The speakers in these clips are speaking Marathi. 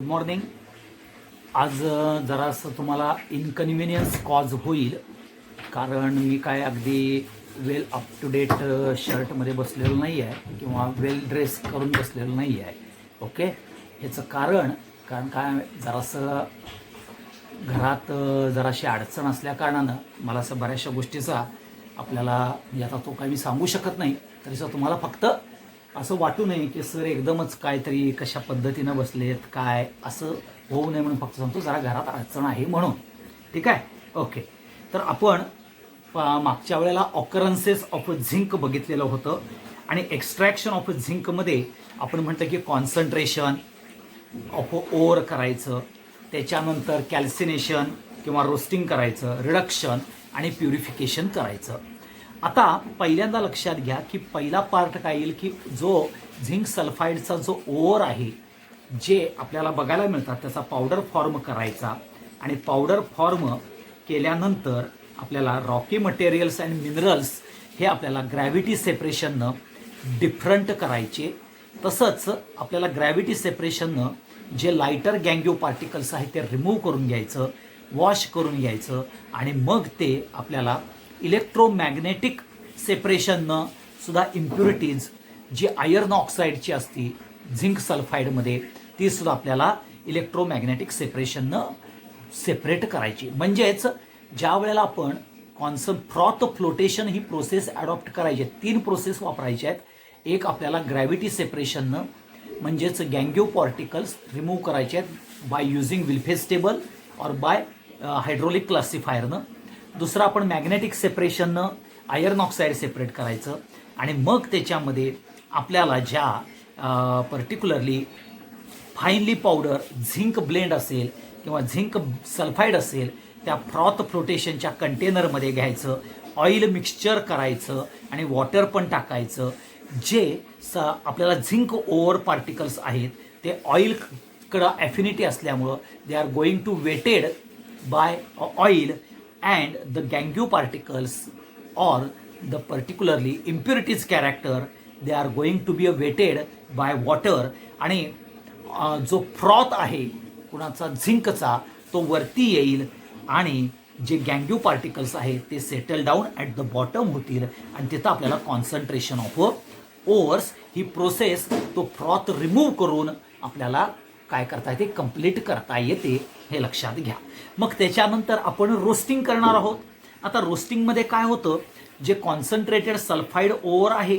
Good morning. आज जरासं तुम्हाला इनकन्व्हिनियन्स कॉज होईल, कारण मी काय अगदी वेल अप टू डेट शर्टमध्ये बसलेलो नाही आहे किंवा वेल ड्रेस करून बसलेलो नाही आहे. ओके, ह्याचं कारण काय जरासं घरात जराशी अडचण असल्या कारणानं मला असं बऱ्याचशा गोष्टीचा आपल्याला आता तो काही मी सांगू शकत नाही. तरीसुद्धा तुम्हाला फक्त असं वाटू नये की सर एकदमच काहीतरी कशा पद्धतीनं बसलेत काय असं होऊ नये म्हणून फक्त सांगतो, जरा घरात अडचण आहे म्हणून. ठीक आहे, ओके. तर आपण मागच्या वेळेला ऑकरन्सेस ऑफ झिंक बघितलेलं होतं आणि एक्स्ट्रॅक्शन ऑफ झिंकमध्ये आपण म्हटलं की कॉन्सन्ट्रेशन ऑफ ओर करायचं, त्याच्यानंतर कॅल्सिनेशन किंवा रोस्टिंग करायचं, रिडक्शन आणि प्युरिफिकेशन करायचं. आता पहिल्यांदा लक्षात घ्या की पहिला पार्ट काय येईल की जो झिंक सल्फाईडचा जो ओर आहे जे आपल्याला बघायला मिळतात त्याचा पावडर फॉर्म करायचा, आणि पावडर फॉर्म केल्यानंतर आपल्याला रॉकी मटेरियल्स अँड मिनरल्स हे आपल्याला ग्रॅव्हिटी सेपरेशननं डिफरंट करायचे. तसंच आपल्याला ग्रॅव्हिटी सेपरेशननं जे लायटर गँग्यू पार्टिकल्स आहेत ते रिमूव्ह करून घ्यायचं, वॉश करून घ्यायचं, आणि मग ते आपल्याला इलेक्ट्रोमॅग्नेटिक सेपरेशननं सुद्धा इम्प्युरिटीज जी आयर्न ऑक्साईडची असती झिंक सल्फाईडमध्ये ती सुद्धा आपल्याला इलेक्ट्रोमॅग्नेटिक सेपरेशननं सेपरेट करायची. म्हणजेच ज्या वेळेला आपण फ्रॉथ फ्लोटेशन ही प्रोसेस ॲडॉप्ट करायची, 3 प्रोसेस वापरायच्या आहेत. एक आपल्याला ग्रॅव्हिटी सेपरेशननं म्हणजेच गँग्यू पार्टिकल्स रिमूव्ह करायचे आहेत बाय युझिंग विल्फेज टेबल और बाय हायड्रोलिक क्लासिफायरनं. दुसरं आपण मॅग्नेटिक सेपरेशननं आयर्न ऑक्साईड सेपरेट करायचं, आणि मग त्याच्यामध्ये आपल्याला ज्या particularly finally powder zinc blend असेल किंवा झिंक सल्फाईड असेल त्या फ्रॉथ फ्लोटेशनच्या कंटेनरमध्ये घ्यायचं, ऑइल मिक्सचर करायचं आणि वॉटर पण टाकायचं. जे आपल्याला झिंक ओव्हर पार्टिकल्स आहेत ते ऑइलकडं ॲफिनिटी असल्यामुळं they are going to wetted by oil, and the gangue particles or the particularly impurities character they are going to be weighted by water. आणि जो फ्रॉथ आहे कुणाचा झिंकचा तो वरती येईल आणि जे गँग्यू पार्टिकल्स आहेत ते settle down at the bottom होतील, आणि तिथं आपल्याला concentration of overs he process तो फ्रॉथ रिमूव्ह करून आपल्याला काय करता येते, कंप्लीट करता येते. हे लक्षात घ्या. मग त्याच्यानंतर आपण रोस्टिंग करणार आहोत. आता रोस्टिंगमध्ये काय होतं, जे कॉन्सन्ट्रेटेड सल्फाईड ओव्हर आहे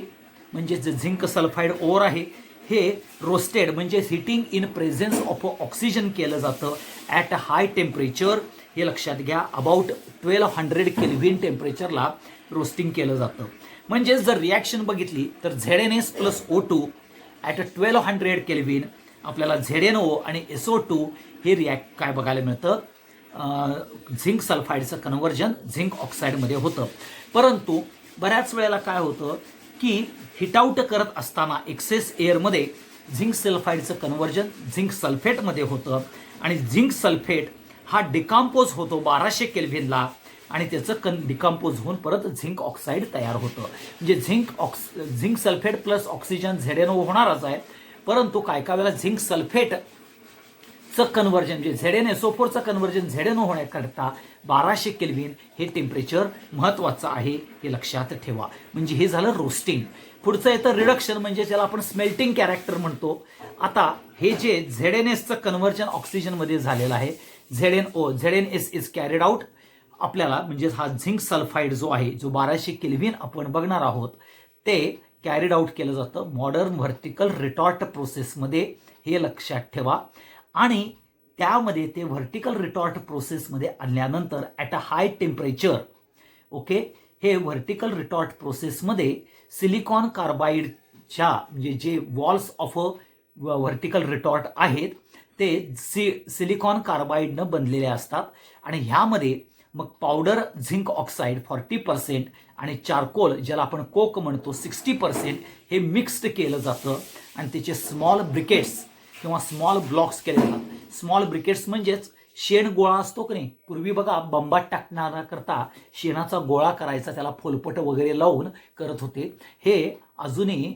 म्हणजे जे झिंक सल्फाईड ओव्हर आहे हे रोस्टेड म्हणजे heating in presence of oxygen केलं जातं ॲट अ हाय टेम्परेचर. हे लक्षात घ्या, अबाउट 1200 केल्व्हिन टेम्परेचरला रोस्टिंग केलं जातं. म्हणजे जर रिॲक्शन बघितली तर ZnS plus O2 at 1200 kelvin आपल्याला ZnO आणि SO2 हे काय बघायला मिळतं, झिंक सल्फाईडचं कन्व्हर्जन झिंक ऑक्साईडमध्ये होतं. परंतु बऱ्याच वेळेला काय होतं की हिटआउट करत असताना एक्सेस एअरमध्ये झिंक सल्फाईडचं कन्व्हर्जन झिंक सल्फेटमध्ये होतं, आणि झिंक सल्फेट हा डिकम्पोज होतो 1200 केल्व्हिनला, आणि त्याचं डिकम्पोज होऊन परत झिंक ऑक्साईड तयार होतं. म्हणजे zinc sulphate plus oxygen ZnO होणारच आहे, परंतु काय वेळेला झिंक सल्फेटचं कन्व्हर्जन म्हणजे ZnSO4चं कन्व्हर्जन ZnO होण्याकरता 1200 केल्व्हिन हे टेम्परेचर महत्त्वाचं आहे, हे लक्षात ठेवा. म्हणजे हे झालं रोस्टिंग. पुढचं येतं रिडक्शन, म्हणजे ज्याला आपण स्मेल्टिंग कॅरेक्टर म्हणतो. आता हे जे ZnSचं कन्व्हर्जन ऑक्सिजनमध्ये झालेलं आहे, ZnS इज कॅरिड आउट आपल्याला, म्हणजे हा झिंक सल्फाईड जो आहे जो 1200 केल्व्हिन आपण बघणार आहोत ते कॅरिड आउट केलं जातं मॉडर्न व्हर्टिकल रिटॉर्ट प्रोसेसमध्ये. हे लक्षात ठेवा. आणि त्यामध्ये ते व्हर्टिकल रिटॉर्ट प्रोसेसमध्ये आणल्यानंतर at a high temperature, okay, हे व्हर्टिकल रिटॉर्ट प्रोसेसमध्ये सिलिकॉन कार्बाईडच्या म्हणजे जे वॉल्स ऑफ व्हर्टिकल रिटॉर्ट आहेत ते सिलिकॉन कार्बाईडनं बनलेले असतात, आणि ह्यामध्ये मग पावडर झिंक ऑक्साईड 40% आणि चारकोल ज्याला आपण कोक म्हणतो 60% हे मिक्स्ड केलं जातं, आणि त्याचे स्मॉल ब्रिकेट्स किंवा स्मॉल ब्लॉक्स केले जातात. स्मॉल ब्रिकेट्स म्हणजेच शेण गोळा असतो की नाही, पूर्वी बघा बंबात टाकण्याकरता करता शेणाचा गोळा करायचा, त्याला फोलपट वगैरे लावून करत होते. हे अजूनही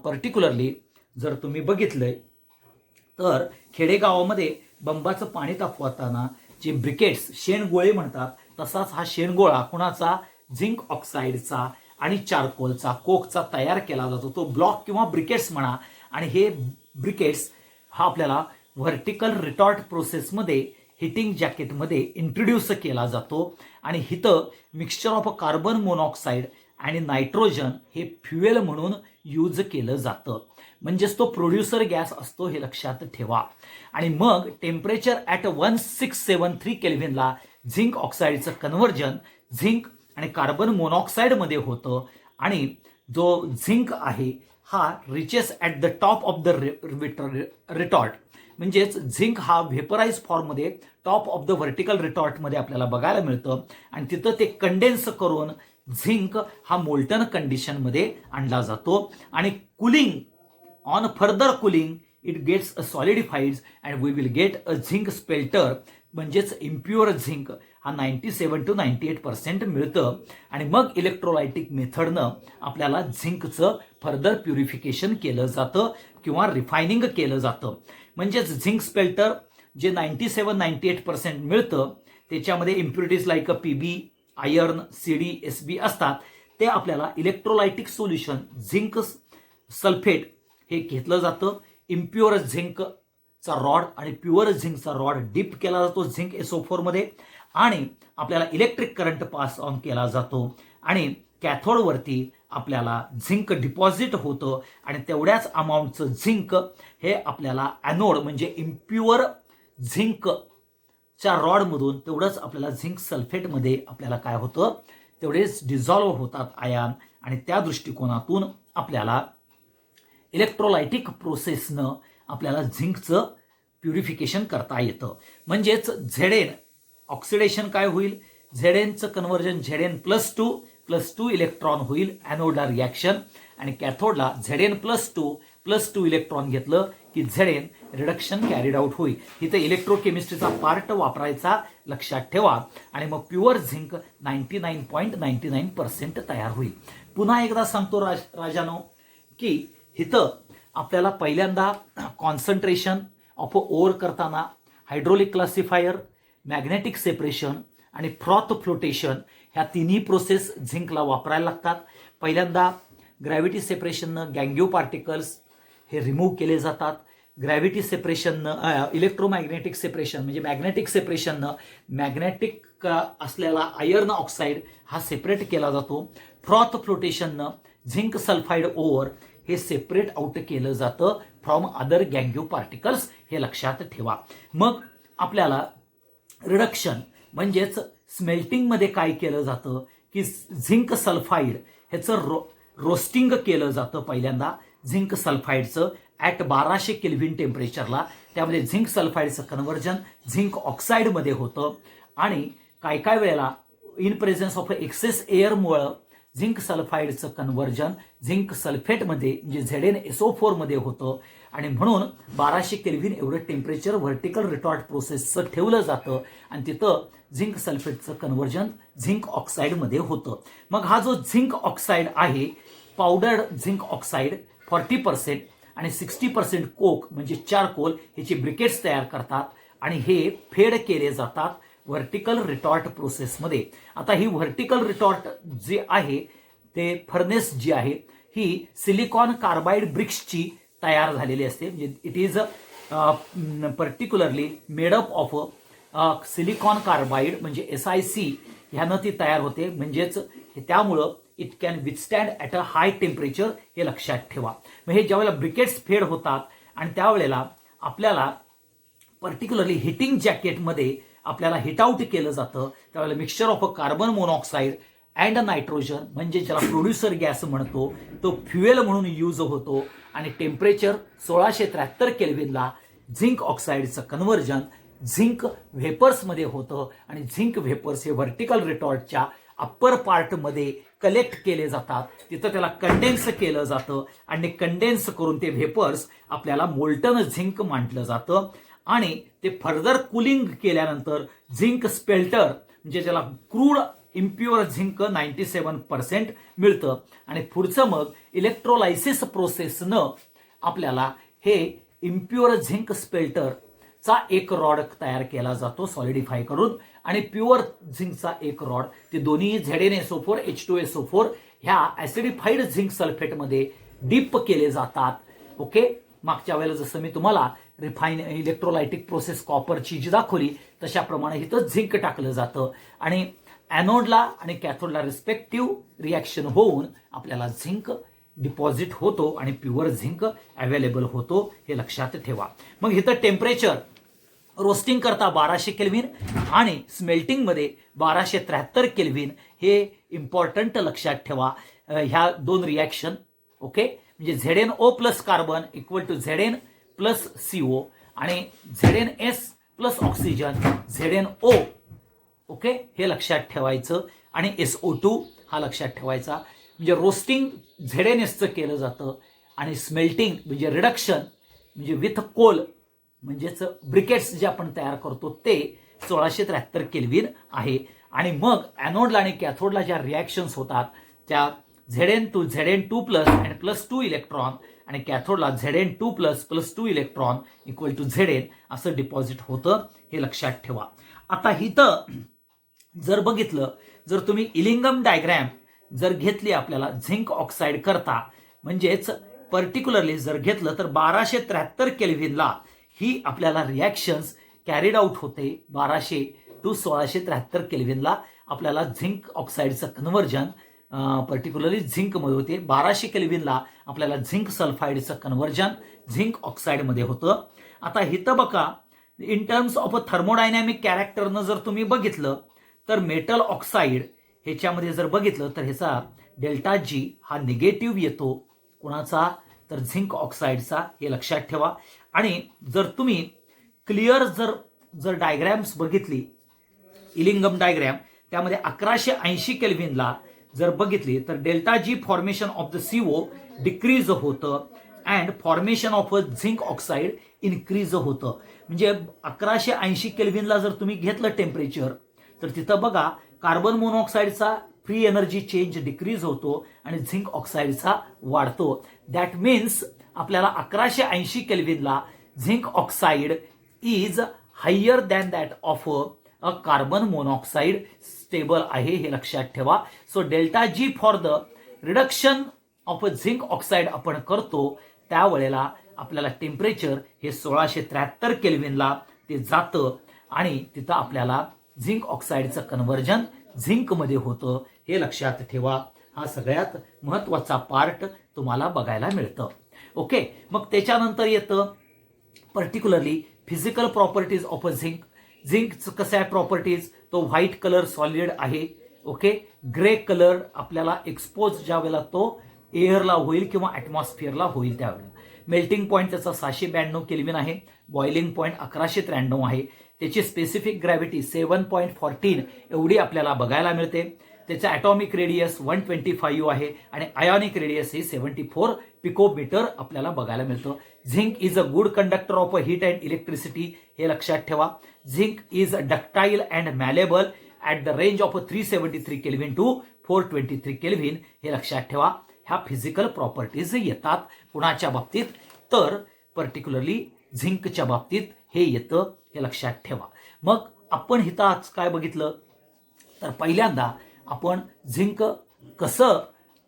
पर्टिक्युलरली जर तुम्ही बघितलंय तर खेडेगावामध्ये बंबाचं पाणी तापवताना जे ब्रिकेट्स शेणगोळे म्हणतात तसाच हा शेणगोळा कुणाचा झिंक ऑक्साईडचा आणि चारकोलचा कोकचा तयार केला जातो. तो ब्लॉक किंवा ब्रिकेट्स म्हणा. आणि हे ब्रिकेट्स हा आपल्याला व्हर्टिकल रिटॉर्ट प्रोसेसमध्ये हिटिंग जॅकेटमध्ये इंट्रोड्यूस केला जातो. आणि इथं मिक्सचर ऑफ कार्बन मोनॉक्साईड आणि नायट्रोजन हे फ्युएल म्हणून यूज केलं जातं. म्हणजेच तो प्रोड्युसर गॅस असतो हे लक्षात ठेवा. आणि मग टेम्परेचर ॲट 1673 केल्व्हिनला झिंक ऑक्साईडचं कन्व्हर्जन झिंक आणि कार्बन मोनॉक्साईडमध्ये होतं. आणि जो झिंक आहे हा reaches at the top of the retort. म्हणजेच झिंक हा व्हेपराइज फॉर्ममध्ये टॉप ऑफ द व्हर्टिकल रिटॉर्टमध्ये आपल्याला बघायला मिळतं. आणि तिथं ते कंडेन्स करून झिंक हा मोल्टन कंडिशनमध्ये आणला जातो. आणि cooling on further cooling it gets solidified and we will get a zinc spelter. म्हणजेच इम्प्युअर झिंक हा 97 to 98% मिळतं. आणि मग इलेक्ट्रोलायटिक मेथडनं आपल्याला झिंकचं फर्दर प्युरिफिकेशन केलं जातं किंवा रिफायनिंग केलं जातं. म्हणजेच झिंक स्पेल्टर जे 97-98% मिळतं त्याच्यामध्ये impurities like PB, iron, CD, SB असतात. ते आपल्याला इलेक्ट्रोलायटिक सोल्युशन झिंक सल्फेट हे घेतलं जातं. इम्प्युअर झिंकचा रॉड आणि प्युअर झिंकचा रॉड डिप केला जातो झिंक SO4 मध्ये. आणि आपल्याला इलेक्ट्रिक करंट पास ऑन केला जातो. आणि कॅथोडवरती आपल्याला झिंक डिपॉझिट होतं. आणि तेवढ्याच अमाऊंटचं झिंक हे आपल्याला ॲनोड म्हणजे इम्प्युअर झिंकच्या रॉडमधून तेवढंच आपल्याला झिंक सल्फेटमध्ये आपल्याला काय होतं तेवढेच डिझॉल्व्ह होतात आयन. आणि त्या दृष्टिकोनातून आपल्याला इलेक्ट्रोलायटिक प्रोसेसनं आपल्याला झिंकचं प्युरिफिकेशन करता येतं. म्हणजेच झेडेन ऑक्सिडेशन काय होईल, झेडेनचं कन्व्हर्जन Zn+2 इलेक्ट्रॉन होईल ॲनोडला रिॲक्शन. आणि कॅथोडला Zn+2 इलेक्ट्रॉन घेतलं की झेडेन रिडक्शन कॅरीड आउट होईल. इथं इलेक्ट्रोकेमिस्ट्रीचा पार्ट वापरायचा लक्षात ठेवा. आणि मग प्युअर झिंक 99.99% तयार होईल. पुन्हा एकदा सांगतो राजानो की इथं आपल्याला पहिल्यांदा कॉन्सन्ट्रेशन ऑफ ओर करताना हायड्रोलिक क्लासिफायर, मॅग्नेटिक सेपरेशन आणि फ्रॉथ फ्लोटेशन ह्या तिन्ही प्रोसेस झिंकला वापरायला लागतात. पहिल्यांदा ग्रॅव्हिटी सेपरेशननं गँग्यो पार्टिकल्स हे रिमूव्ह केले जातात. ग्रॅव्हिटी सेपरेशननं इलेक्ट्रोमॅग्नेटिक सेपरेशन म्हणजे मॅग्नेटिक सेपरेशननं मॅग्नेटिक असलेला आयर्न ऑक्साईड हा सेपरेट केला जातो. फ्रॉथ फ्लोटेशननं झिंक सल्फाईड ओव्हर हे सेपरेट आउट केलं जातं फ्रॉम अदर गँग्यो पार्टिकल्स हे लक्षात ठेवा. मग आपल्याला रिडक्शन म्हणजेच स्मेल्टिंगमध्ये काय केलं जातं की झिंक सल्फाईड ह्याचं रोस्टिंग केलं जातं पहिल्यांदा झिंक सल्फाईडचं ॲट 1200 केल्व्हिन टेम्परेचरला. त्यामध्ये झिंक सल्फाईडचं कन्व्हर्जन झिंक ऑक्साईडमध्ये होतं. आणि काय काय वेळेला इन प्रेझेन्स ऑफ एक्सेस एअरमुळं झिंक सल्फाईडचं कन्व्हर्जन झिंक सल्फेटमध्ये म्हणजे ZnSO4 मध्ये होतं. आणि म्हणून 1200 केल्व्हिन एवढं टेम्परेचर व्हर्टिकल रिटॉर्ट प्रोसेसचं ठेवलं जातं. आणि तिथं झिंक सल्फेटचं कन्व्हर्जन झिंक ऑक्साईडमध्ये होतं. मग हा जो झिंक ऑक्साईड आहे पावडर्ड झिंक ऑक्साईड 40% आणि 60% कोक म्हणजे चारकोल ह्याचे ब्रिकेट्स तयार करतात. आणि हे फेड केले जातात व्हर्टिकल रिटॉर्ट प्रोसेसमध्ये. आता ही व्हर्टिकल रिटॉर्ट जे आहे ते फर्नेस जी आहे ही सिलिकॉन कार्बाईड ब्रिक्सची तयार झालेली असते. म्हणजे it is particularly made up of silicon carbide म्हणजे SiC ह्यानं ती तयार होते. म्हणजेच त्यामुळं it can withstand at a high temperature हे लक्षात ठेवा. मग हे ज्यावेळेला ब्रिकेट्स फेड होतात आणि त्यावेळेला आपल्याला पर्टिक्युलरली हिटिंग जॅकेटमध्ये आपल्याला हिट आउट केलं जातं. त्यावेळेला mixture of carbon monoxide and nitrogen म्हणजे ज्याला प्रोड्युसर गॅस म्हणतो तो फ्युएल म्हणून यूज होतो. आणि टेम्परेचर 1673 केल्व्हिनला झिंक ऑक्साईडचं कन्व्हर्जन झिंक व्हेपर्समध्ये होतं. आणि झिंक व्हेपर्स हे व्हर्टिकल रिटॉर्टच्या अप्पर पार्टमध्ये कलेक्ट केले जातात. तिथं त्याला कंडेन्स केलं जातं आणि कंडेन्स करून ते व्हेपर्स आपल्याला मोल्टन झिंक म्हटलं जातं. आणि ते फर्दर कुलिंग केल्यानंतर झिंक स्पेल्टर म्हणजे ज्याला क्रूड इम्प्युअर झिंक 97% मिळतं. आणि पुढचं मग इलेक्ट्रोलायसिस प्रोसेसनं आपल्याला हे इम्प्युअर झिंक स्पेल्टरचा एक रॉड तयार केला जातो सॉलिडिफाय करून, आणि प्युअर झिंकचा एक रॉड, ते दोन्ही ZnSO4 H2SO4 ह्या ऍसिडिफाईड झिंक सल्फेटमध्ये डीप केले जातात. ओके, मागच्या वेळेला जसं मी तुम्हाला रिफाईन इलेक्ट्रोलायटिक प्रोसेस कॉपरची जी दाखवली तशाप्रमाणे इथं झिंक टाकलं जातं आणि ॲनोडला आणि कॅथोडला रिस्पेक्टिव्ह रिॲक्शन होऊन आपल्याला झिंक डिपॉझिट होतो आणि प्युअर झिंक अवेलेबल होतो, हे लक्षात ठेवा. मग इथं टेम्परेचर रोस्टिंग करता 1200 केल्व्हिन आणि स्मेल्टिंगमध्ये 1273 केल्व्हिन, हे इम्पॉर्टंट लक्षात ठेवा. ह्या दोन रिॲक्शन, ओके, म्हणजे ZnO plus carbon equal to Zn plus CO आणि ZnS plus oxygen ZnO, okay, हे लक्षात ठेवायचं. आणि SO2 हा लक्षात ठेवायचा. म्हणजे रोस्टिंग ZnSचं केलं जातं आणि स्मेल्टिंग म्हणजे रिडक्शन म्हणजे विथ कोल म्हणजेच ब्रिकेट्स जे आपण तयार करतो ते 1673 केल्व्हिन आहे. आणि मग ॲनोडला आणि कॅथोडला ज्या रिॲक्शन्स होतात त्या Zn2 प्लस आणि प्लस 2 इलेक्ट्रॉन आणि कॅथोडला Zn2 plus 2 electron equal to Zn असं डिपॉझिट होतं, हे लक्षात ठेवा. आता इथं जर बघितलं, जर तुम्ही इलिंगम डायग्रॅम जर घेतली आपल्याला झिंक ऑक्साईड करता, म्हणजेच पर्टिक्युलरली जर घेतलं तर 1273 केल्व्हिनला ही आपल्याला रिॲक्शन्स कॅरीड आउट होते. 1200 टू 1673 केल्व्हिनला आपल्याला झिंक ऑक्साईडचं कन्व्हर्जन पर्टिक्युलरली झिंकमध्ये होते. 1200 केल्व्हिनला आपल्याला झिंक सल्फाईडचं कन्व्हर्जन झिंक ऑक्साईडमध्ये होतं. आता इथं बघा, in terms of a thermodynamic कॅरेक्टरनं जर तुम्ही बघितलं तर मेटल ऑक्साईड ह्याच्यामध्ये जर बघितलं तर ह्याचा डेल्टा G हा निगेटिव्ह येतो. कोणाचा? तर झिंक ऑक्साईडचा, हे लक्षात ठेवा. आणि जर तुम्ही क्लिअर जर डायग्रॅम्स बघितली, इलिंगम डायग्रॅम, त्यामध्ये 1180 केल्व्हिनला जर बघितली तर delta G formation of the CO decrease होतं and formation of a zinc oxide increase होतं. म्हणजे 1180 केल्व्हिनला जर तुम्ही घेतलं टेम्परेचर तर तिथं बघा कार्बन मोनॉक्साईडचा फ्री एनर्जी चेंज डिक्रीज होतो आणि झिंक ऑक्साईडचा वाढतो. दॅट मीन्स आपल्याला 1180 केल्व्हिनला zinc oxide is higher than that of a carbon monoxide stable आहे, हे लक्षात ठेवा. So delta G for the reduction of a zinc oxide आपण करतो त्यावेळेला आपल्याला टेम्परेचर हे 1673 केल्व्हिनला ते जातं आणि तिथं आपल्याला झिंक ऑक्साईडचं कन्व्हर्जन झिंकमध्ये होतं, हे लक्षात ठेवा. हा सगळ्यात महत्वाचा पार्ट तुम्हाला बघायला मिळतं. ओके, मग त्याच्यानंतर येतं particularly physical properties of a zinc. झिंकचं कसं आहे प्रॉपर्टीज? तो व्हाईट कलर सॉलिड आहे, ओके. ग्रे कलर आपल्याला एक्सपोज ज्या वेळेला तो एअरला होईल किंवा ॲटमॉस्फिअरला होईल त्यावेळेला. मेल्टिंग पॉईंट त्याचा 692 केल्व्हिन आहे. बॉइलिंग पॉईंट 1193 आहे. त्याची स्पेसिफिक ग्रॅव्हिटी 7.14 एवढी आपल्याला बघायला मिळते. त्याचा ॲटॉमिक रेडियस 125 आहे आणि आयोनिक रेडियस हे 74 पिकोमीटर आपल्याला बघायला मिळतं. Zinc is a good conductor of a heat and electricity, हे लक्षात ठेवा. Zinc is ductile and malleable at the range of 373 kelvin to 423 kelvin, हे लक्षात ठेवा. ह्या फिजिकल प्रॉपर्टीज येतात कुणाच्या बाबतीत? तर पर्टिक्युलरली झिंकच्या बाबतीत हे येतं, हे लक्षात ठेवा. मग आपण इथं आज काय बघितलं तर पहिल्यांदा आपण झिंक कसं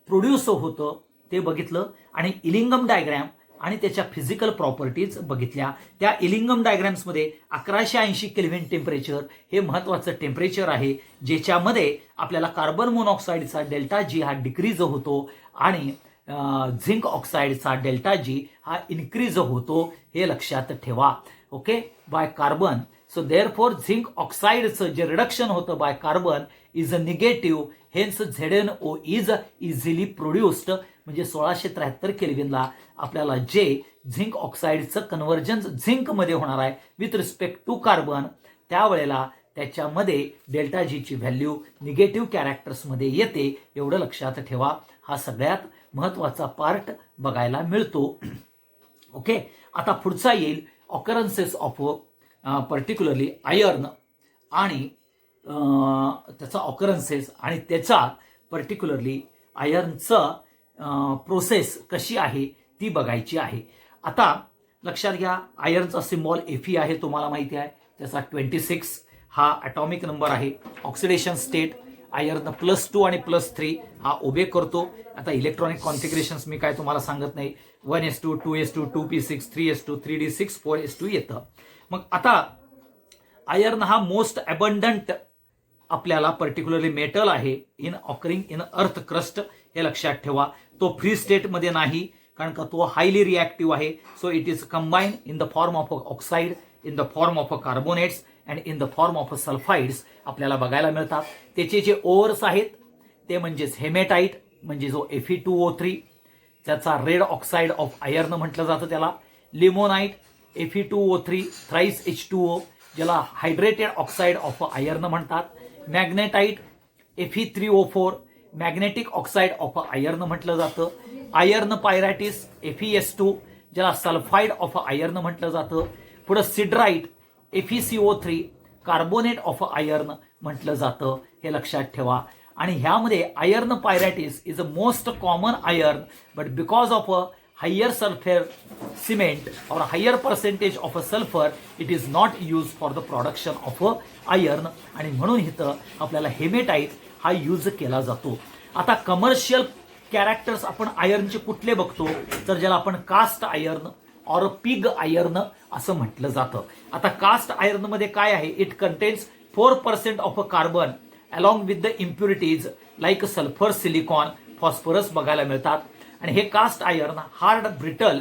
प्रोड्यूस होतं ते बघितलं आणि इलिंगम डायग्रॅम आणि त्याच्या फिजिकल प्रॉपर्टीज बघितल्या. त्या इलिंगम डायग्रॅम्समध्ये 1180 केल्व्हिन टेम्परेचर हे महत्त्वाचं टेम्परेचर आहे, ज्याच्यामध्ये आपल्याला कार्बन मोनॉक्साईडचा डेल्टा G हा डिक्रीज होतो आणि झिंक ऑक्साईडचा डेल्टा G हा इन्क्रीज होतो, हे लक्षात ठेवा. Okay, by carbon. So therefore zinc ऑक्साईडचं जे रिडक्शन होतं by carbon is a negative, hence ZnO is easily produced. म्हणजे 1673 केल्व्हिनला आपल्याला जे झिंक ऑक्साईडचं कन्व्हर्जन झिंकमध्ये होणार आहे विथ रिस्पेक्ट टू कार्बन, त्यावेळेला त्याच्यामध्ये डेल्टा G ची व्हॅल्यू निगेटिव्ह कॅरेक्टर्समध्ये येते, एवढं लक्षात ठेवा. हा सगळ्यात महत्वाचा पार्ट बघायला मिळतो. ओके, आता पुढचा येईल ऑकरन्सेस ऑफ पर्टिक्युलरली आयर्न आणि त्याचा ऑकरन्सेस आणि त्याचा पर्टिक्युलरली आयर्नचं प्रोसेस कशी आहे ती बघायची आहे. आता लक्षात घ्या, आयर्नचा सिम्बॉल Fe आहे, तुम्हाला माहिती आहे. त्याचा 26 हा ॲटॉमिक नंबर आहे. ऑक्सिडेशन स्टेट आयर्न +2 आणि +3 हा ओबे करतो. आता इलेक्ट्रॉनिक कॉन्फिगरेशन्स मी काय तुम्हाला सांगत नाही. 1s2 2s2 2p6 3s2 3d6 4s2 येतं. मग आता आयर्न हा मोस्ट अबंडंट आपल्याला पर्टिक्युलरली मेटल आहे in occurring in earth crust, हे लक्षात ठेवा. तो फ्री स्टेटमध्ये नाही, कारण का तो हायली रिॲक्टिव्ह आहे. So it is combine in the form of oxide, in the form of carbonates and in the form of sulphides आपल्याला बघायला मिळतात. त्याचे जे ओव्हर्स आहेत ते म्हणजेच हेमेटाईट, म्हणजे जो Fe2O3, त्याचा रेड ऑक्साईड ऑफ आयर्न म्हटलं जातं त्याला. लिमोनाईट Fe2O3 थ्राईस H2O, ज्याला हायड्रेटेड ऑक्साईड ऑफ आयर्न म्हणतात. Magnetite Fe3O4 magnetic oxide of iron म्हटलं जातं. आयर्न पायरॅटिस FeS2, ज्याला सल्फाईड ऑफ आयर्न म्हटलं जातं. पुढं सिड्राईट FeCO3 कार्बोनेट ऑफ आयर्न म्हटलं जातं, हे लक्षात ठेवा. आणि ह्यामध्ये iron pyrites is a most common iron, but because of a higher sulphur cement or higher percentage of a sulphur it is not use for the production of a iron, आणि म्हणून इथं आपल्याला हेमेटाईट हा यूज केला जातो. आता कमर्शियल कॅरेक्टर्स आपण आयर्नचे कुठले बघतो, तर ज्याला आपण कास्ट आयर्न और पिग आयर्न असं म्हटलं जातं. आता कास्ट आयर्न मध्ये काय आहे, it contains 4% of a carbon along with the impurities like sulphur, silicon, phosphorus बघायला मिळतात. आणि हे कास्ट आयर्न हार्ड ब्रिटल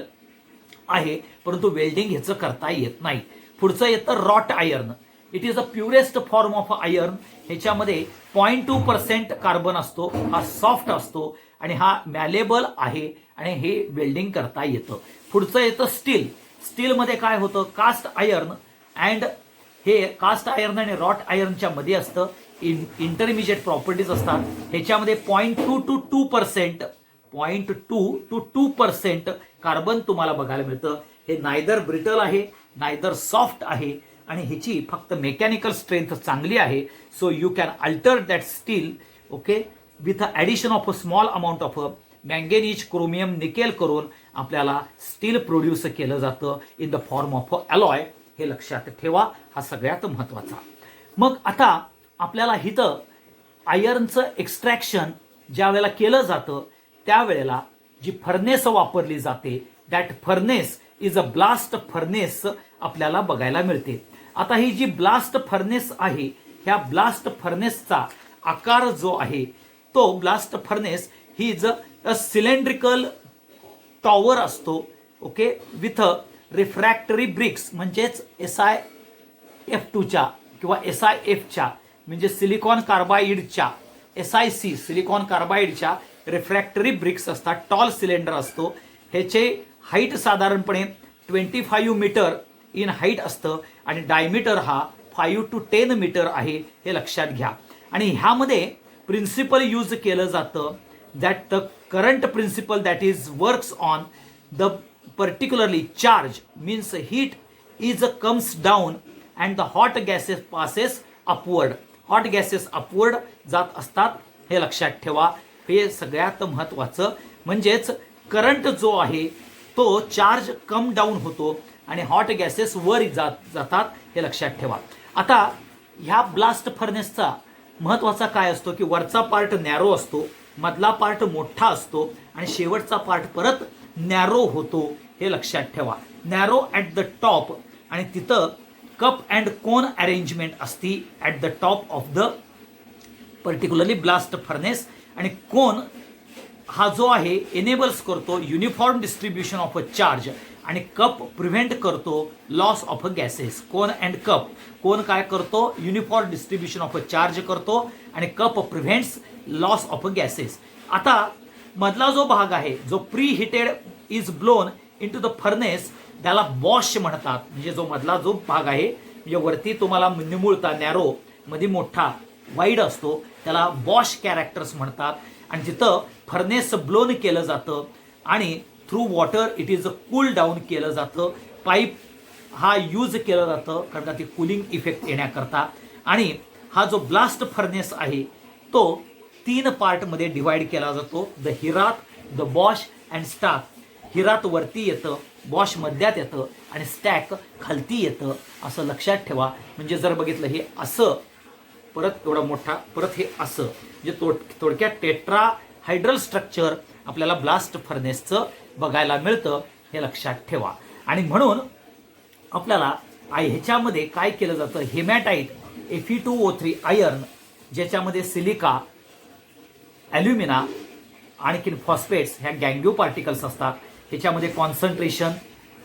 आहे, परंतु वेल्डिंग ह्याचं करता येत नाही. पुढचं येतं wrought iron. It is a purest form of iron. ह्याच्यामध्ये 0.2% कार्बन असतो, हा सॉफ्ट असतो आणि हा मॅलेबल आहे आणि हे वेल्डिंग करता येतं. पुढचं येतं स्टील. स्टीलमध्ये काय होतं, कास्ट आयर्न अँड हे कास्ट आयर्न आणि रॉट आयर्नच्या मध्ये असतं. इंटरमिजिएट प्रॉपर्टीज असतात. ह्याच्यामध्ये 0.2 to 2% कार्बन तुम्हाला बघायला मिळतं. हे नायदर ब्रिटल आहे, नायदर सॉफ्ट आहे आणि ह्याची फक्त मेकॅनिकल स्ट्रेंथ चांगली आहे. So you can alter that steel okay with addition of a small amount of manganese, chromium, nickel करून आपल्याला स्टील प्रोड्यूस केलं जातं in the form of alloy, हे लक्षात ठेवा. हा सगळ्यात महत्वाचा. मग आता आपल्याला इथं आयर्नचं एक्स्ट्रॅक्शन ज्या वेळेला केलं जातं त्यावेळेला जी फर्नेस वापरली जाते, that furnace is a blast furnace आपल्याला बघायला मिळते. आता ही जी ब्लास्ट फर्नेस आहे, ह्या ब्लास्ट फर्नेसचा आकार जो आहे तो blast furnace he is a cylindrical tower असतो ओके विथ रिफ्रॅक्टरी ब्रिक्स, म्हणजेच SiF2च्या किंवा SiFच्या म्हणजे सिलिकॉन कार्बाइडच्या SiC सिलिकॉन कार्बाइडच्या रिफ्रॅक्टरी ब्रिक्स असतात. टॉल सिलेंडर असतो. ह्याचे हाईट साधारणपणे 25 मीटर इन हाईट असतं आणि डायमीटर हा 5 to 10 मीटर आहे, हे लक्षात घ्या. आणि ह्यामध्ये प्रिन्सिपल यूज केलं जातं that the current principle that is works on the particularly charge means heat is comes down and the hot gases passes upward. Hot gases upward जात असतात, हे लक्षात ठेवा. हे सगळ्यात महत्वाचं. म्हणजेच करंट जो आहे तो चार्ज कम डाऊन होतो आणि हॉट गॅसेस वर जातात, हे लक्षात ठेवा. आता ह्या ब्लास्ट फर्नेसचा महत्वाचा काय असतो की वरचा पार्ट नॅरो असतो, मधला पार्ट मोठा असतो आणि शेवटचा पार्ट परत नॅरो होतो, हे लक्षात ठेवा. नॅरो ॲट द टॉप आणि तिथं कप अँड कोन अरेंजमेंट असती at the top of the particularly blast furnace. आणि कोन हा जो आहे एनेबल्स करतो uniform distribution of a charge आणि कप प्रिव्हेंट करतो loss of a gases. Cone and cup, cone काय करतो uniform distribution of a charge करतो आणि cup prevents loss of a gases. आता मधला जो भाग आहे जो pre heated is blown into the furnace त्याला बॉश म्हणतात. म्हणजे जो मधला जो भाग आहे म्हणजे वरती तुम्हाला निमुळता नॅरो मध्ये मोठा वाईड असतो त्याला बॉश कॅरेक्टर्स म्हणतात. आणि जिथं फर्नेस ब्लोन केलं जातं आणि through water it is cool down केलं जातं. पाईप हा यूज केलं जातं कारण का ते कूलिंग इफेक्ट येण्याकरता. आणि हा जो ब्लास्ट फर्नेस आहे तो 3 पार्टमध्ये डिवाइड केला जातो. The Herat, the Bosch and stock. Herat वरती येतं, बॉश मध्यात येतं आणि स्टॅक खालती येतं असं लक्षात ठेवा. म्हणजे जर बघितलं हे असं, परत एवढा मोठा, परत हे असं, म्हणजे थोडक्यात टेट्रा हायड्रल स्ट्रक्चर आपल्याला ब्लास्ट फर्नेसचं बघायला मिळतं, हे लक्षात ठेवा. आणि म्हणून आपल्याला ह्याच्यामध्ये काय केलं जातं, हेमॅटाइट Fe2O3 आयर्न, ज्याच्यामध्ये सिलिका, ॲल्युमिना आणखीन फॉस्फेट्स ह्या गँग्यू पार्टिकल्स असतात, ह्याच्यामध्ये कॉन्सन्ट्रेशन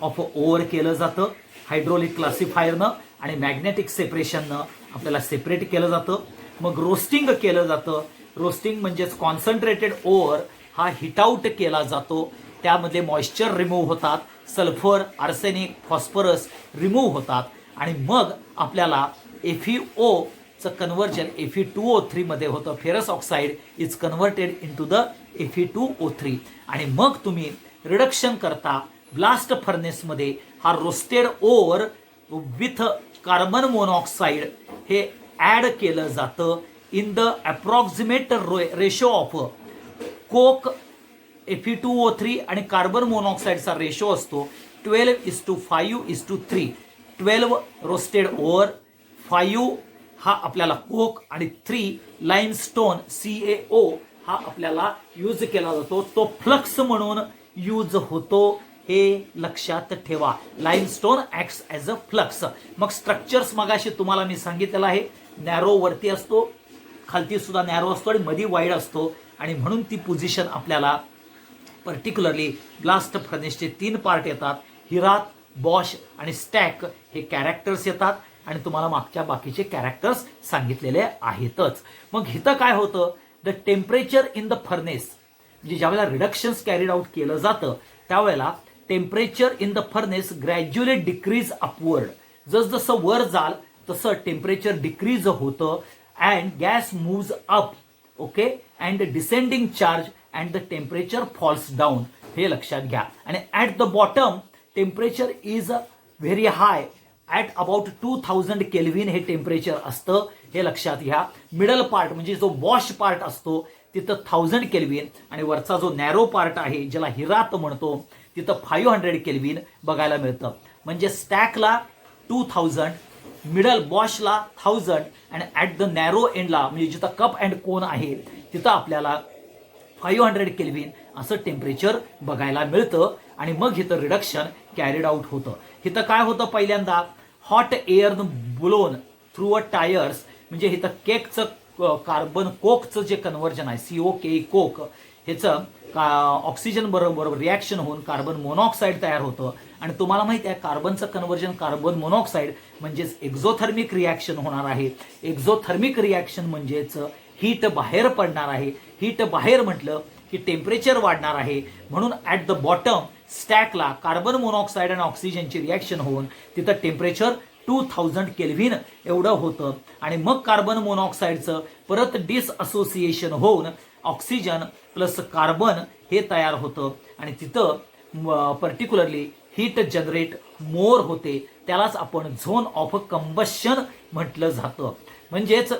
ऑफ ओव्हर केलं जातं हायड्रोलिक क्लासिफायरनं आणि मॅग्नेटिक सेपरेशननं आपल्याला सेपरेट केलं जातं. मग रोस्टिंग केलं जातं. रोस्टिंग म्हणजेच कॉन्सन्ट्रेटेड ओव्हर हा हिट आउट केला जातो, त्यामध्ये मॉइश्चर रिमूव्ह होतात, सल्फर, आर्सेनिक, फॉस्फरस रिमूव्ह होतात आणि मग आपल्याला FeO चं कन्व्हर्जन Fe2O3 मध्ये होतं. Ferrous oxide is converted into the Fe2O3 आणि मग तुम्ही रिडक्शन करता ब्लास्ट फर्नेसमध्ये हा roasted over with carbon monoxide हे ॲड केलं जातं in the approximate ratio of coke Fe2O3 आणि कार्बन मोनॉक्साईडचा रेशो असतो 12:5:3. 12 रोस्टेड ओव्हर, 5 हा आपल्याला कोक आणि 3 लाईमस्टोन CaO हा आपल्याला यूज केला जातो. तो फ्लक्स म्हणून यूज होतो, हे लक्षात ठेवा. Limestone acts as a flux. मग स्ट्रक्चर्स मगाशी तुम्हाला मी सांगितलेलं आहे, नॅरो वरती असतो, खालती सुद्धा नॅरो असतो आणि मध्ये वाईड असतो आणि म्हणून ती पोझिशन आपल्याला पर्टिक्युलरली ब्लास्ट फर्नेसचे 3 पार्ट येतात, हिरात, बॉश आणि स्टॅक हे कॅरेक्टर्स येतात आणि तुम्हाला मागच्या बाकीचे कॅरेक्टर्स सांगितलेले आहेतच. मग इथं काय होतं, the temperature in the furnace, म्हणजे ज्यावेळेला रिडक्शन्स कॅरीड आउट केलं जातं त्यावेळेला temperature in the furnace gradually decrease upward. जसजसं वर जाल तसं टेम्परेचर डिक्रीज होतं and gas moves up, okay, and descending charge and the temperature falls down, हे लक्षात घ्या. आणि at the bottom temperature is very high at about 2000 kelvin हे टेम्परेचर असतं, हे लक्षात घ्या. मिडल पार्ट म्हणजे जो वॉश पार्ट असतो तिथं 1000 केल्विन आणि वरचा जो नॅरो पार्ट आहे ज्याला हिरात म्हणतो तिथं 500 केल्विन बघायला मिळतं. म्हणजे स्टॅकला 2000, मिडल बॉशला 1000 आणि ॲट द नॅरो एंडला म्हणजे जिथं कप अँड कोन आहे तिथं आपल्याला 500 केल्विन असं टेम्परेचर बघायला मिळतं. आणि मग इथं रिडक्शन कॅरीड आउट होतं. इथं काय होतं, पहिल्यांदा hot air blown through a tyres, म्हणजे इथं केकचं कार्बन कोकचं जे कन्व्हर्जन आहे COK कोक, ह्याचं ऑक्सिजन बरोबर रिॲक्शन होऊन कार्बन मोनॉक्साईड तयार होतं. आणि तुम्हाला माहिती आहे कार्बनचं कन्व्हर्जन कार्बन मोनॉक्साईड म्हणजेच एक्झोथर्मिक रिॲक्शन होणार आहे. एक्झोथर्मिक रिॲक्शन म्हणजेच हीट बाहेर पडणार आहे. हीट बाहेर म्हटलं की टेम्परेचर वाढणार आहे. म्हणून ॲट द बॉटम स्टॅकला कार्बन मोनॉक्साईड आणि ऑक्सिजनची रिॲक्शन होऊन तिथं टेम्परेचर 2000 केल्विन एवढं होतं. आणि मग कार्बन मोनॉक्साईडचं परत डिसअसोसिएशन होऊन ऑक्सिजन प्लस कार्बन हे तयार होतं आणि तिथं पर्टिक्युलरली हीट जनरेट मोर होते. त्यालाच आपण झोन ऑफ कंबशन म्हटलं जातं. म्हणजेच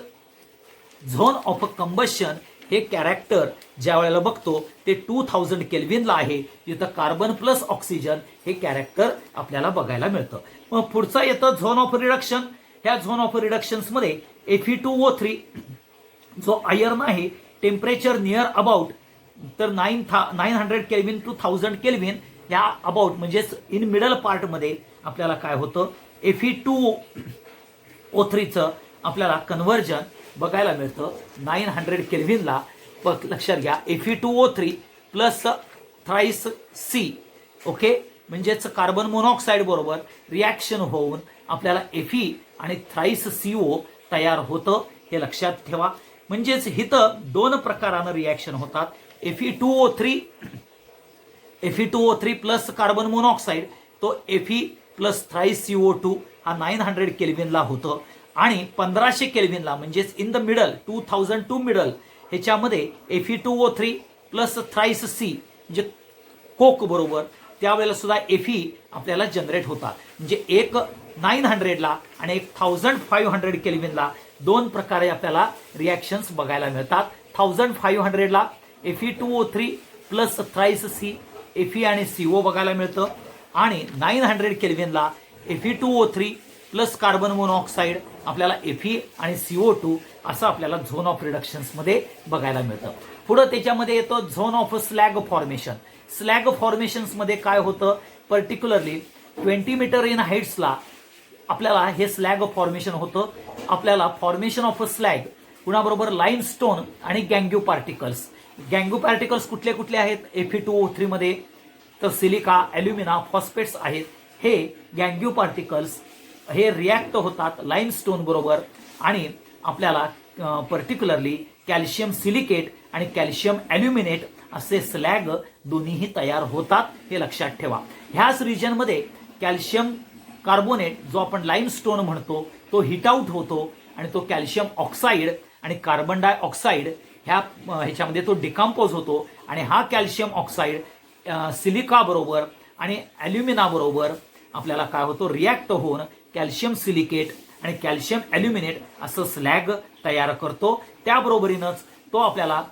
झोन ऑफ कंबशन हे कॅरेक्टर ज्या वेळेला बघतो ते 2000 केल्विनला आहे, तिथं कार्बन प्लस ऑक्सिजन हे कॅरेक्टर आपल्याला बघायला मिळतं. मग पुढचं येतं झोन ऑफ रिडक्शन. ह्या झोन ऑफ रिडक्शन्समध्ये Fe2O3 जो आयर्न आहे टेम्परेचर नियर अबाउट तर 900 केल्विन टू 1000 केल्विन या अबाउट म्हणजेच इन मिडल पार्टमध्ये आपल्याला काय होतं, Fe2O3चं आपल्याला कन्व्हर्जन बघायला मिळतं 900 केल्विनला. लक्षात घ्या Fe2O3 plus thrice C, okay, म्हणजेच कार्बन मोनॉक्साईड बरोबर रिॲक्शन होऊन आपल्याला Fe आणि थ्राईस CO तयार होतं, हे लक्षात ठेवा. म्हणजेच इथं 2 प्रकारानं रिॲक्शन होतात. Fe2O3 प्लस कार्बन मोनॉक्साईड तो Fe प्लस थ्राईस CO2 हा 900 केल्विनला होतं आणि 1500 केल्विनला म्हणजेच in the middle 2000 to middle ह्याच्यामध्ये Fe2O3 प्लस थ्राईस C म्हणजे कोक बरोबर त्यावेळेला सुद्धा Fe आपल्याला जनरेट होतात. म्हणजे एक 900ला आणि एक 1500 केल्विनला 2 प्रकारे आपल्याला रिॲक्शन्स बघायला मिळतात. 1500ला Fe2O3 plus thrice C Fe आणि CO बघायला मिळतं आणि 900 केल्व्हिनला Fe2O3 प्लस कार्बन मोनॉक्साईड आपल्याला Fe आणि CO2 असं आपल्याला झोन ऑफ रिडक्शन्समध्ये बघायला मिळतं. पुढे त्याच्यामध्ये येतो zone of slag formation. Slag फॉर्मेशन्समध्ये काय होतं, पर्टिक्युलरली 20 मीटर इन हाईट्सला आपल्याला हे स्लॅग फॉर्मेशन होतं. आपल्याला फॉर्मेशन ऑफ स्लॅग कुणाबरोबर लाईमस्टोन आणि गँग्यू पार्टिकल्स. गँग्यू पार्टिकल्स कुठले कुठले आहेत Fe2O3 मध्ये, तर सिलिका, ॲल्युमिना, फॉस्फेट्स आहेत. हे गँग्यू पार्टिकल्स हे रिॲक्ट होतात लाईमस्टोन बरोबर आणि आपल्याला पर्टिक्युलरली कॅल्शियम सिलिकेट आणि कॅल्शियम ॲल्युमिनेट असे स्लॅग दोन्हीही तयार होतात, हे लक्षात ठेवा. ह्याच रिजनमध्ये कॅल्शियम कार्बोनेट जो आपण लाईमस्टोन म्हणतो तो हिट आउट होतो आणि तो कॅल्शियम ऑक्साईड आणि कार्बन डायऑक्साईड ह्याच्यामध्ये तो डिकम्पोज होतो आणि हा कॅल्शियम ऑक्साईड सिलिका बरोबर आणि ॲल्युमिना बरोबर आपल्याला काय होतो, रिॲक्ट होऊन कॅल्शियम सिलिकेट आणि कॅल्शियम ॲल्युमिनेट असं स्लॅग तयार करतो. त्याबरोबरीनंच तो आपल्याला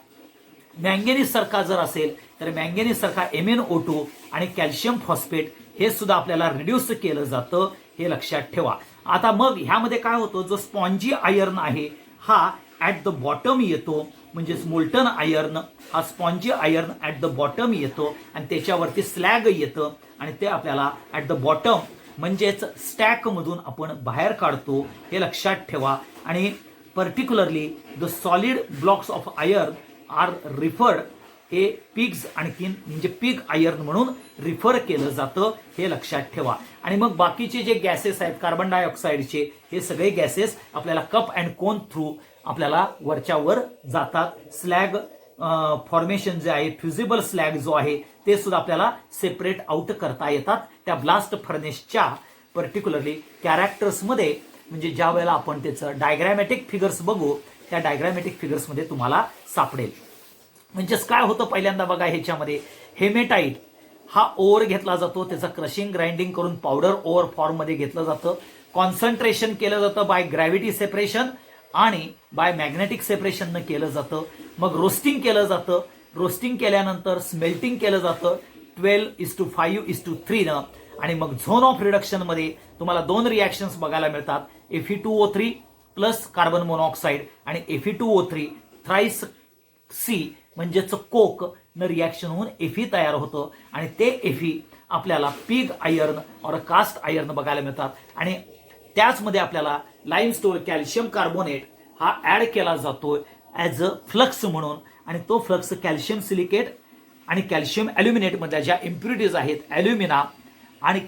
मँगेनीज सारखा जर असेल तर मँगेनीज सारखा MnO2 आणि कॅल्शियम फॉस्फेट हे सुद्धा आपल्याला रिड्यूस केलं जातं, हे लक्षात ठेवा. आता मग ह्यामध्ये काय होतं, जो स्पॉन्जी आयर्न आहे हा ॲट द बॉटम येतो, म्हणजेच मोल्टन आयर्न हा spongy iron at the bottom येतो आणि त्याच्यावरती स्लॅग येतं आणि ते आपल्याला ॲट द बॉटम म्हणजेच स्टॅकमधून आपण बाहेर काढतो, हे लक्षात ठेवा. आणि particularly the solid blocks of iron are referred, हे पिग्स आणखीन म्हणजे पिग आयर्न म्हणून रिफर केलं जातं, हे लक्षात ठेवा. आणि मग बाकीचे जे गॅसेस आहेत कार्बन डायऑक्साईडचे, हे सगळे गॅसेस आपल्याला कप अँड कोन थ्रू आपल्याला वरच्या वर जातात. स्लॅग फॉर्मेशन जे आहे, फ्युजिबल स्लॅग जो आहे ते सुद्धा आपल्याला सेपरेट आउट करता येतात त्या ब्लास्ट फर्नेसच्या पर्टिक्युलरली कॅरेक्टर्समध्ये. म्हणजे ज्या वेळेला आपण त्याचं डायग्रॅमॅटिक फिगर्स बघू त्या डायग्रॅमॅटिक फिगर्समध्ये तुम्हाला सापडेल. म्हणजेच काय होतं पहिल्यांदा बघा, ह्याच्यामध्ये हेमेटाइट हा ओर घेतला जातो, त्याचं क्रशिंग ग्राइंडिंग करून पावडर ओर फॉर्ममध्ये घेतलं जातं. कॉन्सन्ट्रेशन केलं जातं बाय ग्रॅव्हिटी सेपरेशन आणि बाय मॅग्नेटिक सेपरेशननं केलं जातं. मग रोस्टिंग केलं जातं. रोस्टिंग केल्यानंतर स्मेल्टिंग केलं जातं 12:5:3 न. आणि मग झोन ऑफ रिडक्शनमध्ये तुम्हाला दोन रिॲक्शन्स बघायला मिळतात, Fe2O3 प्लस कार्बन मोनॉक्साईड आणि Fe2O3 थ्राईस C म्हणजेच कोक न रिॲक्शन होऊन Fe तयार होतं आणि ते Fe आपल्याला पिग आयर्न और कास्ट आयर्न बघायला मिळतात. आणि त्याचमध्ये आपल्याला लाईमस्टोन कॅल्शियम कार्बोनेट हा ऍड केला जातो ॲज अ फ्लक्स म्हणून आणि तो फ्लक्स कॅल्शियम सिलिकेट आणि कॅल्शियम ॲल्युमिनेट मधल्या ज्या इम्प्युरिटीज आहेत ॲल्युमिना आणि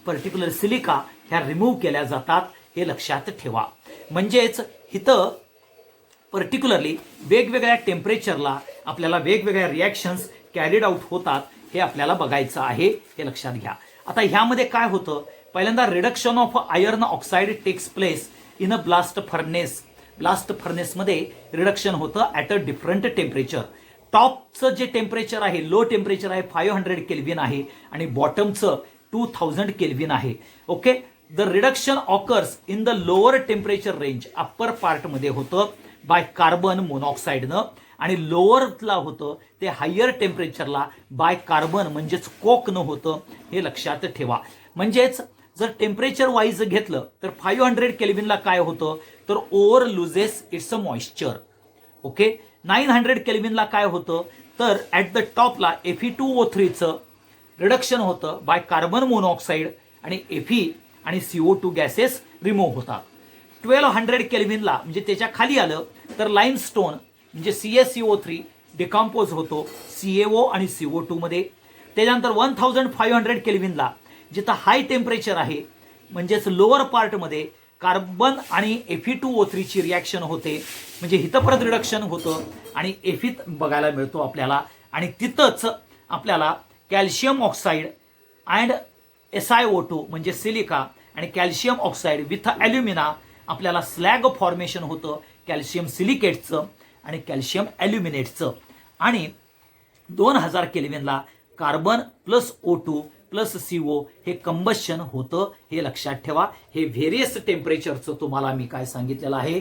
पर्टिक्युलर सिलिका ह्या रिमूव्ह केल्या जातात, हे लक्षात ठेवा. म्हणजेच इथं पर्टिक्युलरली वेगवेगळ्या टेम्परेचरला आपल्याला वेगवेगळ्या रिॲक्शन्स कॅरीड आउट होतात, हे आपल्याला बघायचं आहे, हे लक्षात घ्या. आता ह्यामध्ये काय होतं, पहिल्यांदा reduction of iron oxide takes place in a blast furnace. Blast फर्नेसमध्ये रिडक्शन होतं ॲट अ डिफरंट टेम्परेचर. टॉपचं जे टेम्परेचर आहे, लो टेम्परेचर आहे 500 केल्व्हिन आहे आणि बॉटमचं 2000 केल्व्हिन आहे. Okay, the reduction occurs in the lower temperature range, upper पार्टमध्ये होतं बाय कार्बन मोनॉक्साईडनं आणि लोअरला होतं ते हायर टेम्परेचरला बाय कार्बन म्हणजेच कोकनं होतं, हे लक्षात ठेवा. म्हणजेच जर टेम्परेचर वाईज घेतलं तर 500 केल्व्हिनला काय होतं तर over loses it's a moisture. Okay, 900 केल्व्हिनला काय होतं तर ॲट द टॉपला Fe2O3चं रिडक्शन होतं बाय कार्बन मोनॉक्साईड आणि Fe आणि CO2 गॅसेस रिमूव्ह होतात. 1200 केल्व्हिनला म्हणजे त्याच्या खाली आलं तर लाईमस्टोन म्हणजे CaCO3 डिकम्पोज होतो CaO आणि CO2 मध्ये. त्याच्यानंतर 1500 केल्व्हिनला जिथं हाय टेम्परेचर आहे म्हणजेच लोअर पार्टमध्ये कार्बन आणि Fe2O3 ची रिॲक्शन होते, म्हणजे इथं परत रिडक्शन होतं आणि Fe बघायला मिळतो आपल्याला. आणि तिथंच आपल्याला कॅल्शियम ऑक्साईड अँड SiO2 म्हणजे सिलिका आणि कॅल्शियम ऑक्साईड विथ ॲल्युमिना आपल्याला स्लॅग फॉर्मेशन होतं कॅल्शियम सिलिकेटचं आणि कॅल्शियम ॲल्युमिनेटचं. आणि 2000 केल्व्हिनला carbon plus O2 plus CO हे कंबशन होतं, हे लक्षात ठेवा. हे व्हेरियस टेम्परेचरचं तुम्हाला मी काय सांगितलेलं आहे,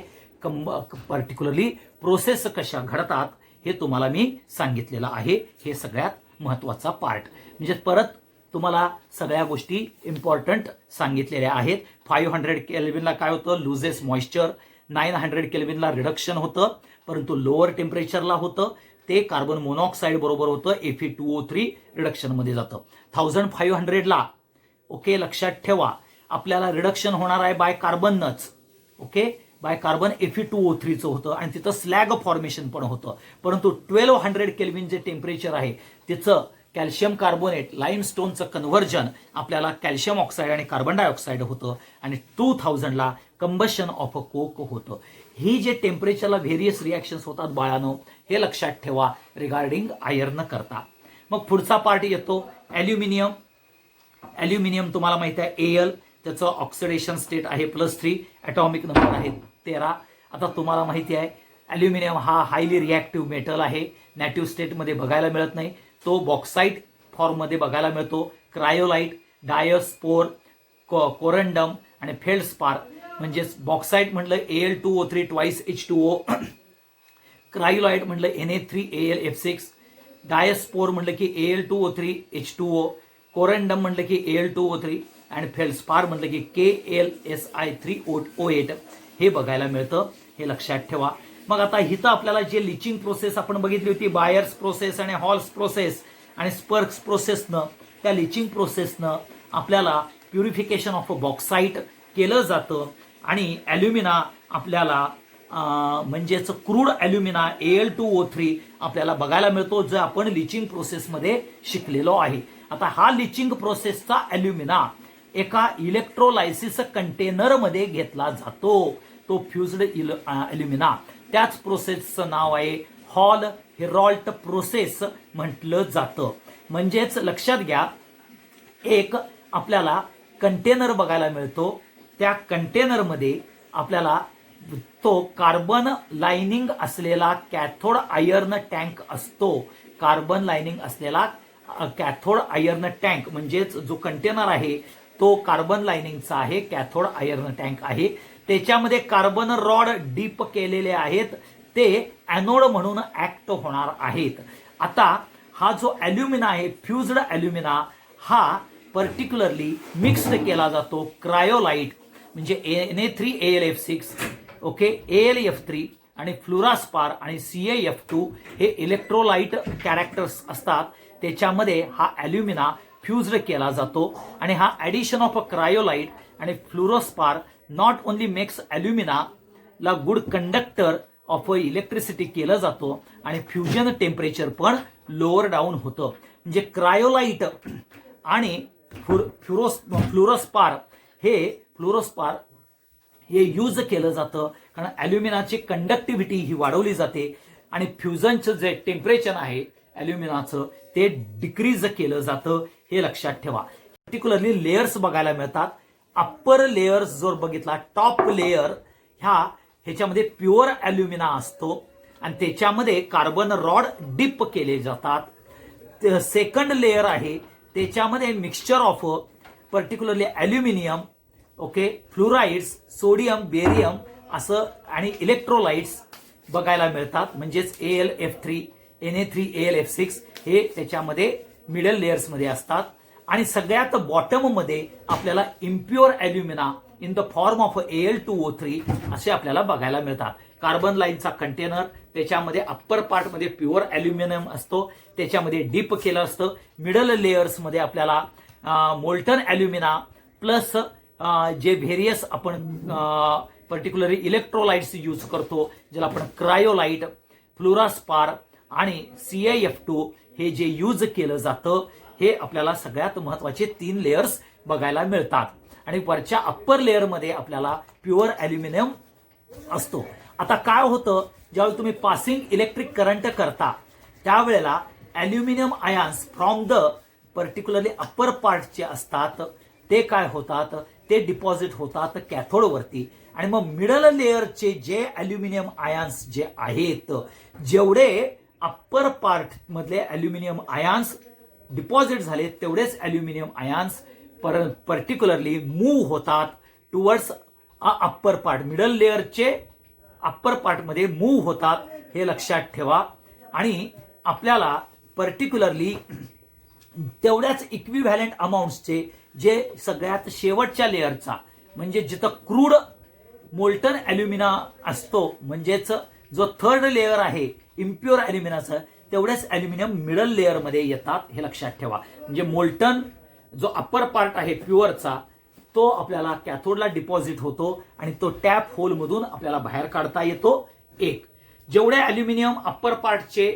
पर्टिक्युलरली प्रोसेस कशा घडतात हे तुम्हाला मी सांगितलेलं आहे. हे सगळ्यात महत्वाचा पार्ट. म्हणजे परत तुम्हाला सगळ्या गोष्टी इम्पॉर्टंट सांगितलेल्या आहेत. 500 केल्विनला काय होतं, लुजेस मॉइश्चर. 900 केल्विनला रिडक्शन होतं, परंतु लोअर टेम्परेचरला होतं ते कार्बन मोनॉक्साईड बरोबर होतं, Fe2O3 रिडक्शनमध्ये जातं. 1500ला ओके लक्षात ठेवा आपल्याला रिडक्शन होणार आहे बाय कार्बनच, ओके बाय कार्बन Fe2O3चं होतं आणि तिथं स्लॅग फॉर्मेशन पण होतं. परंतु 1200 केल्विन जे टेम्परेचर आहे तिचं कॅल्शियम कार्बोनेट लाईमस्टोनचं कन्व्हर्जन आपल्याला कॅल्शियम ऑक्साईड आणि कार्बन डायऑक्साईड होतं आणि 2000ला कंबशन ऑफ अ कोक होतं. ही जे टेम्परेचरला व्हेरियस रिॲक्शन्स होतात बाळानो, हे लक्षात ठेवा रिगार्डिंग आयर्न करता. मग पुढचा पार्ट येतो ॲल्युमिनियम. ॲल्युमिनियम तुम्हाला माहिती आहे Al, त्याचं ऑक्सिडेशन स्टेट आहे +3, ॲटॉमिक नंबर आहे 13. आता तुम्हाला माहिती आहे ॲल्युमिनियम हा हायली रिॲक्टिव्ह मेटल आहे, नॅटिव्ह स्टेटमध्ये बघायला मिळत नाही, तो बॉक्साईट फॉर्ममध्ये बघायला मिळतो. क्रायोलाइट, डायस्पोर, कोरंडम आणि फेल्डस्पार. म्हणजेच बॉक्साईट म्हटलं Al2O3 ट्वाइस H2O, क्रायोलाइट म्हटलं Na3AlF6, डायस्पोर म्हटलं की Al2O3 H2O, कोरंडम म्हटलं की Al2O3 आणि फेल्डस्पार म्हटलं की KlSI3O8 हे बघायला मिळतं, हे लक्षात ठेवा. मग आता इथं आपल्याला जे लिचिंग प्रोसेस आपण बघितली होती, बायर्स प्रोसेस आणि हॉल्स प्रोसेस आणि स्पर्क्स प्रोसेसनं, त्या लिचिंग प्रोसेसनं आपल्याला प्युरिफिकेशन ऑफ बॉक्साईट केलं जातं आणि ॲल्युमिना आपल्याला म्हणजेच क्रूड ॲल्युमिना Al2O3 आपल्याला बघायला मिळतो, जो आपण लिचिंग प्रोसेसमध्ये शिकलेलो आहे. आता हा लिचिंग प्रोसेसचा ॲल्युमिना एका इलेक्ट्रोलायसिस कंटेनरमध्ये घेतला जातो, तो फ्युज्ड ॲल्युमिना. त्याच प्रोसेसचं नाव आहे हॉल हेरॉल्ट प्रोसेस म्हटलं जातं. म्हणजेच लक्षात घ्या, एक आपल्याला कंटेनर बघायला मिळतो, त्या कंटेनरमध्ये आपल्याला तो कार्बन लाइनिंग असलेला कॅथोड आयर्न टँक असतो. कार्बन लाइनिंग असलेला कॅथोड आयर्न टँक म्हणजेच जो कंटेनर आहे तो कार्बन लाइनिंगचा आहे, कॅथोड आयर्न टँक आहे. त्याच्यामध्ये कार्बन रॉड डीप केलेले आहेत, ते ॲनोड म्हणून ऍक्ट होणार आहेत. आता हा जो ॲल्युमिना आहे, फ्युज्ड ॲल्युमिना, हा पर्टिक्युलरली मिक्स्ड केला जातो. क्रायोलाइट म्हणजे Na3AlF6, ओके, AlF3 आणि फ्लोरास्पार आणि CaF2 हे इलेक्ट्रोलाइट कॅरेक्टर्स असतात. त्याच्यामध्ये हा ॲल्युमिना फ्युज्ड केला जातो आणि हा ॲडिशन ऑफ अ क्रायोलाइट आणि फ्लोरोस्पार नॉट ओनली मेक्स ॲल्युमिना ला गुड कंडक्टर ऑफ इलेक्ट्रिसिटी केलं जातो आणि फ्युजन टेम्परेचर पण लोअर डाऊन होतं. म्हणजे क्रायोलाइट आणि फ्लोरोस्पार हे यूज केलं जातं कारण ॲल्युमिनाची कंडक्टिव्हिटी ही वाढवली जाते आणि फ्युजनचं जे टेम्परेचर आहे ॲल्युमिनाचं ते डिक्रीज केलं जातं, हे लक्षात ठेवा. पर्टिक्युलरली लेयर्स बघायला मिळतात. अप्पर लेयर्स जर बघितला, टॉप लेयर ह्याच्यामध्ये प्युअर ॲल्युमिना असतो आणि त्याच्यामध्ये कार्बन रॉड डिप केले जातात. सेकंड लेयर आहे त्याच्यामध्ये mixture of particularly aluminium, okay, fluorides, sodium, barium असं आणि इलेक्ट्रोलाइट्स बघायला मिळतात. म्हणजेच AlF3, Na3AlF6 हे त्याच्यामध्ये मिडल लेयर्समध्ये असतात. आणि सगळ्यात बॉटम मध्ये आपल्याला impure ॲल्युमिना in the form of Al2O3 असे आपल्याला बघायला मिळतात. कार्बन लाईनचा कंटेनर, त्याच्यामध्ये अप्पर पार्टमध्ये प्युअर ॲल्युमिनियम असतो, त्याच्यामध्ये डीप केलं असतं. मिडल लेयर्समध्ये आपल्याला मोल्टन ॲल्युमिना प्लस जे व्हेरियस आपण पर्टिक्युलरली इलेक्ट्रोलाइट्स यूज करतो, ज्याला आपण क्रायोलाइट, फ्लोरास्पार आणि CaF2 हे जे यूज केलं जातं, हे आपल्याला सगळ्यात महत्वाचे 3 लेयर्स बघायला मिळतात. आणि वरच्या अप्पर लेअरमध्ये आपल्याला प्युअर ॲल्युमिनियम असतो. आता काय होतं, ज्यावेळी तुम्ही पासिंग इलेक्ट्रिक करंट करता त्यावेळेला aluminium ions from the particularly upper पार्टचे असतात, ते काय होतात, ते डिपॉझिट होतात कॅथोडवरती. आणि मग मिडल लेअरचे जे ॲल्युमिनियम आयन्स जे आहेत, जेवढे अप्पर पार्ट मधले ॲल्युमिनियम आयन्स डिपॉझिट झाले तेवढेच ॲल्युमिनियम आयन्स पर्टिक्युलरली मूव्ह होतात टुवर्ड्स अप्पर पार्ट. मिडल लेअरचे अप्पर पार्टमध्ये मूव्ह होतात, हे लक्षात ठेवा. आणि आपल्याला पर्टिक्युलरली तेवढ्याच इक्विव्हॅलंट अमाऊंट्सचे जे सगळ्यात शेवटच्या लेअरचा म्हणजे जिथं क्रूड मोल्टन ॲल्युमिना असतो म्हणजेच जो थर्ड लेअर आहे इम्प्युअर ॲल्युमिनाचं तेवढेच ॲल्युमिनियम मिडल लेअरमध्ये येतात हे लक्षात ठेवा. म्हणजे मोल्टन जो अप्पर पार्ट आहे प्युअरचा तो आपल्याला कॅथोडला डिपॉझिट होतो आणि तो टॅप होलमधून आपल्याला बाहेर काढता येतो. एक जेवढे ॲल्युमिनियम अप्पर पार्टचे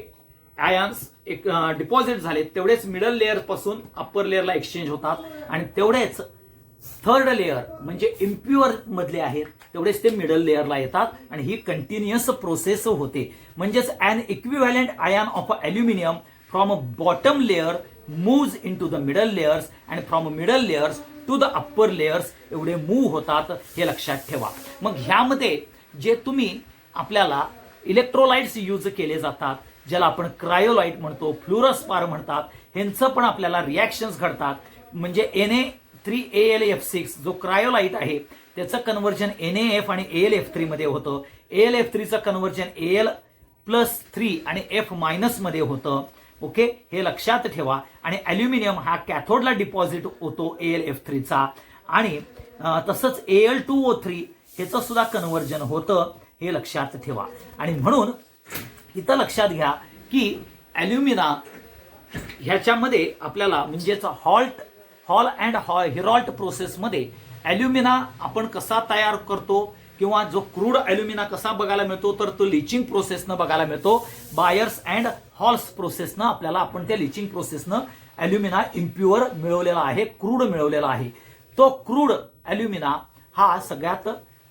आयन्स एक डिपॉझिट झाले तेवढेच मिडल लेअर पासून अप्पर लेअरला एक्सचेंज होतात आणि तेवढेच थर्ड लेअर म्हणजे इम्प्युअर मधले आहेत तेवढेच ते मिडल लेअरला येतात आणि ही कंटिन्युअस प्रोसेस होते. म्हणजेच an equivalent ion of aluminium from a bottom layer moves into the middle layers and from middle layers to the upper layers एवढे मूव्ह होतात हे लक्षात ठेवा. मग ह्यामध्ये जे तुम्ही आपल्याला इलेक्ट्रोलाइट्स यूज केले जातात ज्याला आपण क्रायोलाइट म्हणतो फ्लोरोस्पार म्हणतात ह्यांचं पण आपल्याला रिॲक्शन्स घडतात. म्हणजे Na3AlF6 जो क्रायोलाइट आहे त्याचं कन्व्हर्जन NaF आणि AlF3 मध्ये होतं. AlF3 चं कन्व्हर्जन Al+3 आणि F- मध्ये होतं. ओके हे लक्षात ठेवा. आणि ॲल्युमिनियम हा कॅथोडला डिपॉझिट होतो AlF3 चा आणि तसंच Al2O3 ह्याचं सुद्धा कन्व्हर्जन होतं हे लक्षात ठेवा. आणि म्हणून इथं लक्षात घ्या की ॲल्युमिना ह्याच्यामध्ये आपल्याला म्हणजेच हॉल अँड हेरॉल्ट प्रोसेसमध्ये ॲल्युमिना आपण कसा तयार करतो किंवा जो क्रूड ॲल्युमिना कसा बघायला मिळतो तर तो लिचिंग प्रोसेसनं बघायला मिळतो. बायर्स अँड हॉल्स प्रोसेसनं आपल्याला आपण त्या लिचिंग प्रोसेसनं ॲल्युमिना इम्प्युअर मिळवलेला आहे क्रूड मिळवलेला आहे. तो क्रूड ॲल्युमिना हा सगळ्यात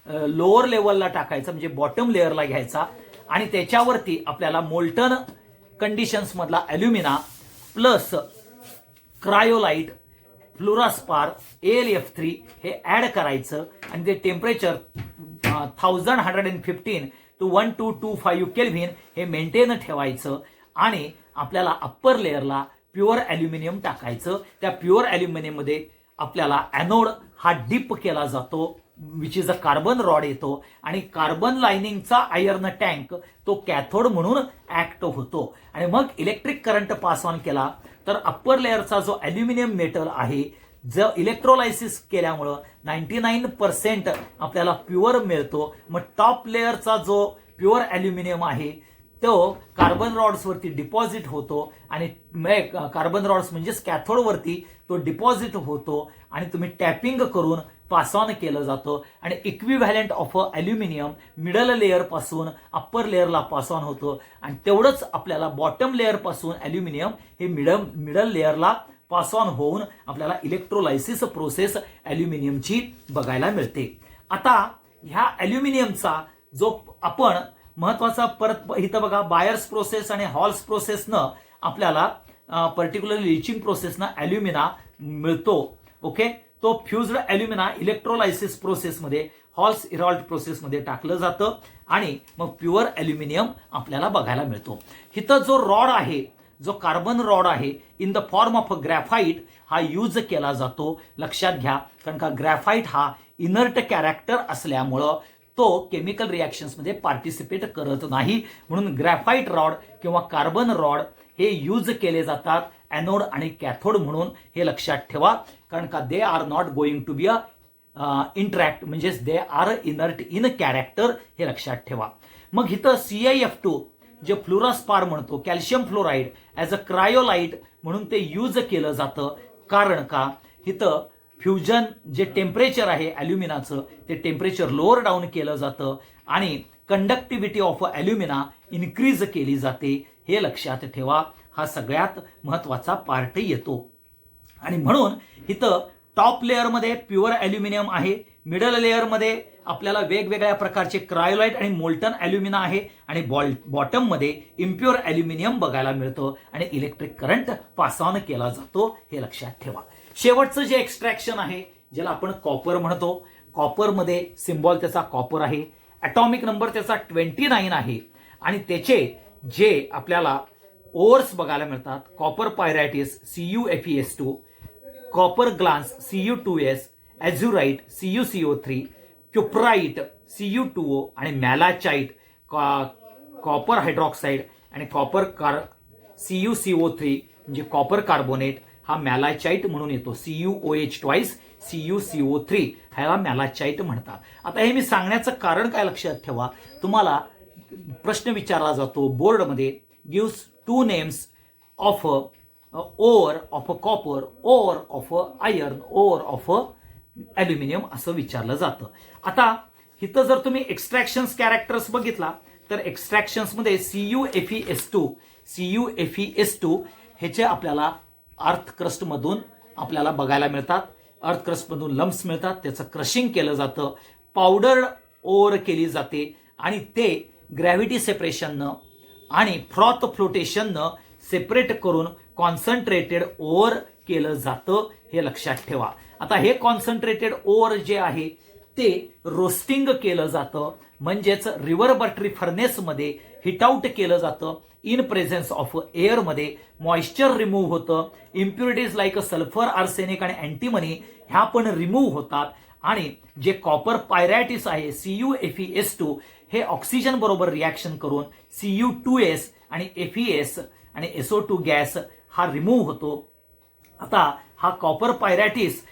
लोअर लेवलला टाकायचा म्हणजे बॉटम लेअरला घ्यायचा आणि त्याच्यावरती आपल्याला मोल्टन कंडिशन्स मधला ॲल्युमिना प्लस क्रायोलाइट फ्लोरोस्पार AlF3 हे ऍड करायचं आणि ते टेम्परेचर 1115 to 1225 केल्व्हिन हे मेंटेन ठेवायचं आणि आपल्याला अप्पर लेअरला प्युअर ॲल्युमिनियम टाकायचं. त्या प्युअर ॲल्युमिनियम मध्ये आपल्याला ॲनोड हा डीप केला जातो which is a carbon rod येतो आणि कार्बन लाइनिंगचा आयर्न टँक तो कॅथोड म्हणून ऍक्ट होतो आणि मग इलेक्ट्रिक करंट पास ऑन केला तर अप्पर लेअरचा जो ॲल्युमिनियम मेटल आहे जो इलेक्ट्रोलायसिस केल्यामुळं 99% आपल्याला प्युअर मिळतो. मग टॉप लेअरचा जो प्युअर ॲल्युमिनियम आहे तो कार्बन रॉड्सवरती डिपॉझिट होतो आणि कार्बन रॉड्स म्हणजेच कॅथोडवरती तो डिपॉझिट होतो आणि तुम्ही टॅपिंग करून पास ऑन केलं जातं आणि equivalent of aluminium middle layer पासून अप्पर लेअरला पास ऑन होतं आणि तेवढंच आपल्याला बॉटम लेअर पासून ॲल्युमिनियम हे मिडल लेअरला पास ऑन होऊन आपल्याला इलेक्ट्रोलायसिस प्रोसेस ॲल्युमिनियमची बघायला मिळते. आता ह्या ॲल्युमिनियमचा जो आपण महत्वाचा परत इथं बघा बायर्स प्रोसेस आणि हॉल्स प्रोसेसनं आपल्याला पर्टिक्युलरली लिचिंग प्रोसेसनं ॲल्युमिना मिळतो. ओके तो फ्युज्ड ॲल्युमिना इलेक्ट्रोलायसिस प्रोसेसमध्ये हॉल्स इरॉल्ट प्रोसेसमध्ये टाकलं जातं आणि मग प्युअर ॲल्युमिनियम आपल्याला बघायला मिळतो. इथं जो रॉड आहे जो कार्बन रॉड आहे in the form of graphite हा यूज केला जातो. लक्षात घ्या कारण का ग्रॅफाईट हा इनर्ट कॅरेक्टर असल्यामुळं तो केमिकल रिॲक्शन्समध्ये पार्टिसिपेट करत नाही म्हणून ग्रॅफाईट रॉड किंवा कार्बन रॉड हे यूज केले जातात ॲनोड आणि कॅथोड म्हणून हे लक्षात ठेवा कारण का they are not going to be a interact म्हणजेच they are inert in character हे लक्षात ठेवा. मग इथं CiF2 जे फ्लोरोस्पार म्हणतो calcium fluoride as a cryolite म्हणून ते यूज केलं जातं कारण का इथं फ्युजन जे टेम्परेचर आहे ॲल्युमिनाचं ते टेम्परेचर लोअर डाऊन केलं जातं आणि कंडक्टिव्हिटी ऑफ ॲल्युमिना इन्क्रीज केली जाते हे लक्षात ठेवा. हा सगळ्यात महत्वाचा पार्ट येतो आणि म्हणून इथं टॉप लेअरमध्ये प्युअर ॲल्युमिनियम आहे मिडल लेअरमध्ये आपल्याला वेगवेगळ्या प्रकारचे क्रायोलाइट आणि मोल्टन ॲल्युमिना आहे आणि बॉटम मध्ये इम्प्युअर ॲल्युमिनियम बघायला मिळतं आणि इलेक्ट्रिक करंट पास ऑन केला जातो हे लक्षात ठेवा. शेवटचं जे एक्स्ट्रॅक्शन आहे ज्याला आपण कॉपर म्हणतो कॉपरमध्ये सिम्बॉल त्याचा कॉपर आहे ॲटॉमिक नंबर त्याचा 29 आहे आणि त्याचे जे आपल्याला ओअर्स बघायला मिळतात copper pyrites CuFeS2 copper glance Cu2S azurite CuCO3 cuprite Cu2O आणि मॅलाचाईट कॉपर हायड्रॉक्साईड आणि कॉपर CuCO3 म्हणजे कॉपर कार्बोनेट हा मॅलाचाईट म्हणून येतो. CuOH ट्वाईस CuCO3 ह्याला मॅलाचाईट म्हणतात. आता हे मी सांगण्याचं कारण काय लक्षात ठेवा, तुम्हाला प्रश्न विचारला जातो बोर्डमध्ये, gives 2 names of ore of a copper, ore of a iron, ore of a aluminium असं विचारलं जातं. आता इथं जर तुम्ही एक्स्ट्रॅक्शन्स कॅरेक्टर्स बघितला तर एक्स्ट्रॅक्शन्समध्ये CuFeS2 ह्याचे आपल्याला अर्थ क्रस्टमधून आपल्याला बघायला मिळतात. अर्थ क्रस्टमधून लम्प्स मिळतात, त्याचं क्रशिंग केलं जातं, पावडर ओर केली जाते आणि ते ग्रॅव्हिटी सेपरेशननं आणि फ्रॉथ फ्लोटेशननं सेपरेट करून कॉन्सन्ट्रेटेड ओर केलं जातं, हे लक्षात ठेवा. आता हे कॉन्सन्ट्रेटेड ओर जे आहे ते रोस्टिंग केलं जातं, म्हणजेच रिव्हर्बटरी फर्नेसमध्ये हिट आउट केलं जातं. इन प्रेझेन्स ऑफ एअरमध्ये मॉइश्चर रिमूव्ह होतं, इम्प्युरिटीज लाईक सल्फर, आर्सेनिक आणि अँटीमनी ह्या पण रिमूव्ह होतात. आणि जे कॉपर पायरॅटिस आहे CuFeS2 हे ऑक्सिजन बरोबर रिॲक्शन करून Cu2S आणि FeS आणि SO2 गॅस हा रिमूव्ह होतो. आता हा कॉपर पायरॅटिस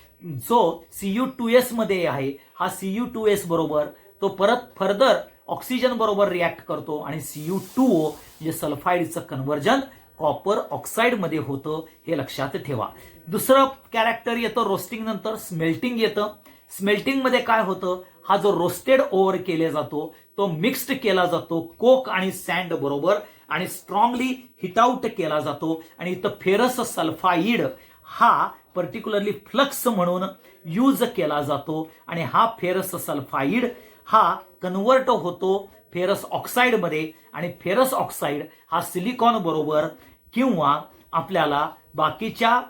जो Cu2S मध्ये आहे, हा Cu2S बरोबर तो परत फर्दर ऑक्सिजन बरोबर रिॲक्ट करतो आणि Cu2O म्हणजे सल्फाईडचं कन्व्हर्जन कॉपर ऑक्साईड मध्ये होतं, हे लक्षात ठेवा. दुसरं कॅरेक्टर येतं रोस्टिंग नंतर, स्मेल्टिंग येतं. स्मेल्टिंग मध्ये काय होतं, हा जो रोस्टेड ओव्हर केला जातो तो मिक्स्ड केला जातो कोक आणि सँड बरोबर आणि स्ट्रॉंगली हिट आउट केला जातो. आणि इथं फेरस सल्फाईड हा पर्टिक्युलरली फ्लक्स म्हणून यूज केला जातो आणि हा फेरस सल्फाईड हा कन्वर्ट होतो फेरस ऑक्साईड मध्ये आणि फेरस ऑक्साईड हा सिलिकॉन बरोबर किंवा आपल्याला बाकीच्या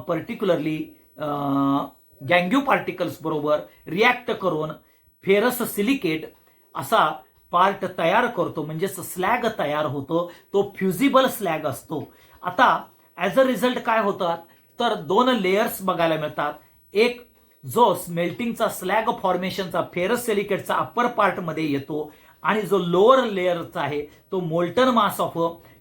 पर्टिक्युलरली गँग्यू पार्टिकल्स बरोबर रिॲक्ट करून फेरस सिलिकेट असा पार्ट तयार करतो, म्हणजेच स्लॅग तयार होतो, तो फ्युजिबल स्लॅग असतो. आता ॲज अ रिझल्ट काय होतात तर 2 लेयर्स बघायला मिळतात. एक जो स्मेल्टिंगचा स्लॅग फॉर्मेशनचा फेरस सिलिकेटचा अप्पर पार्ट मध्ये येतो आणि जो लोअर लेअरचा आहे तो मोल्टन मास ऑफ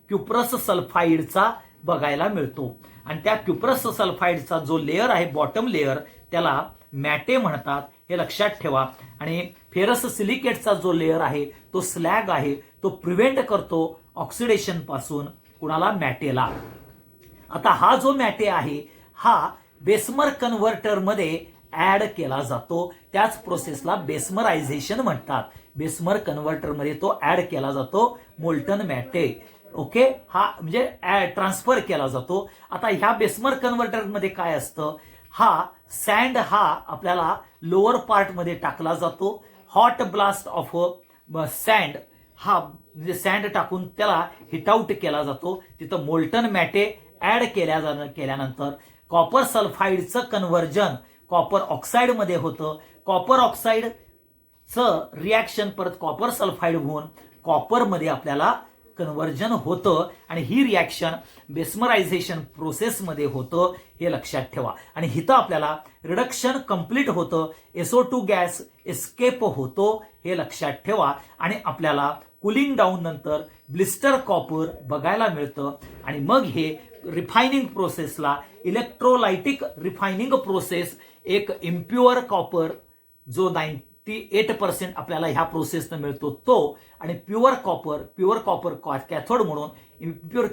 क्युप्रस सल्फाईडचा बघायला मिळतो. आणि त्या क्युप्रस सल्फाईडचा जो लेअर आहे बॉटम लेअर त्याला मॅटे म्हणतात, हे लक्षात ठेवा. आणि फेरस सिलिकेटचा जो लेअर आहे तो स्लॅग आहे, तो प्रिव्हेंट करतो ऑक्सिडेशन पासून कुणाला, मॅटेला. आता हा जो मॅटे आहे हा बेसमर कन्व्हर्टर मध्ये ऍड केला जातो, त्याच प्रोसेसला बेसमरायझेशन म्हणतात. बेसमर कन्व्हर्टर मध्ये तो ऍड केला जातो मोल्टन मॅटे. ओके, हा म्हणजे ट्रान्सफर केला जातो. आता ह्या बेसमर कन्व्हर्टर मध्ये काय असतं, हा सँड हा आपल्याला लोअर पार्ट मध्ये टाकला जातो. हॉट ब्लास्ट ऑफ सँड हा म्हणजे सँड टाकून त्याला हिट आउट केला जातो. तिथं मोल्टन मॅटे ऍड केल्यानंतर कॉपर सल्फाईडचं कन्व्हर्जन कॉपर ऑक्साईड मध्ये होतं. कॉपर ऑक्साईडचं रिॲक्शन परत कॉपर सल्फाईड होऊन कॉपर मध्ये आपल्याला कन्व्हर्जन होतं आणि ही रिॲक्शन बेसमरायझेशन प्रोसेसमध्ये होतं, हे लक्षात ठेवा. आणि इथं आपल्याला रिडक्शन कंप्लीट होतं, SO2 गॅस एस्केप होतो, हे लक्षात ठेवा. आणि आपल्याला कुलिंग डाऊन नंतर ब्लिस्टर कॉपर बघायला मिळतं. आणि मग हे रिफायनिंग प्रोसेसला इलेक्ट्रोलायटिक रिफायनिंग प्रोसेस, एक इम्प्युअर कॉपर जो 98% आपल्याला ह्या प्रोसेसनं मिळतो तो, आणि प्युअर कॉपर कॅथोड म्हणून इम्प्युअर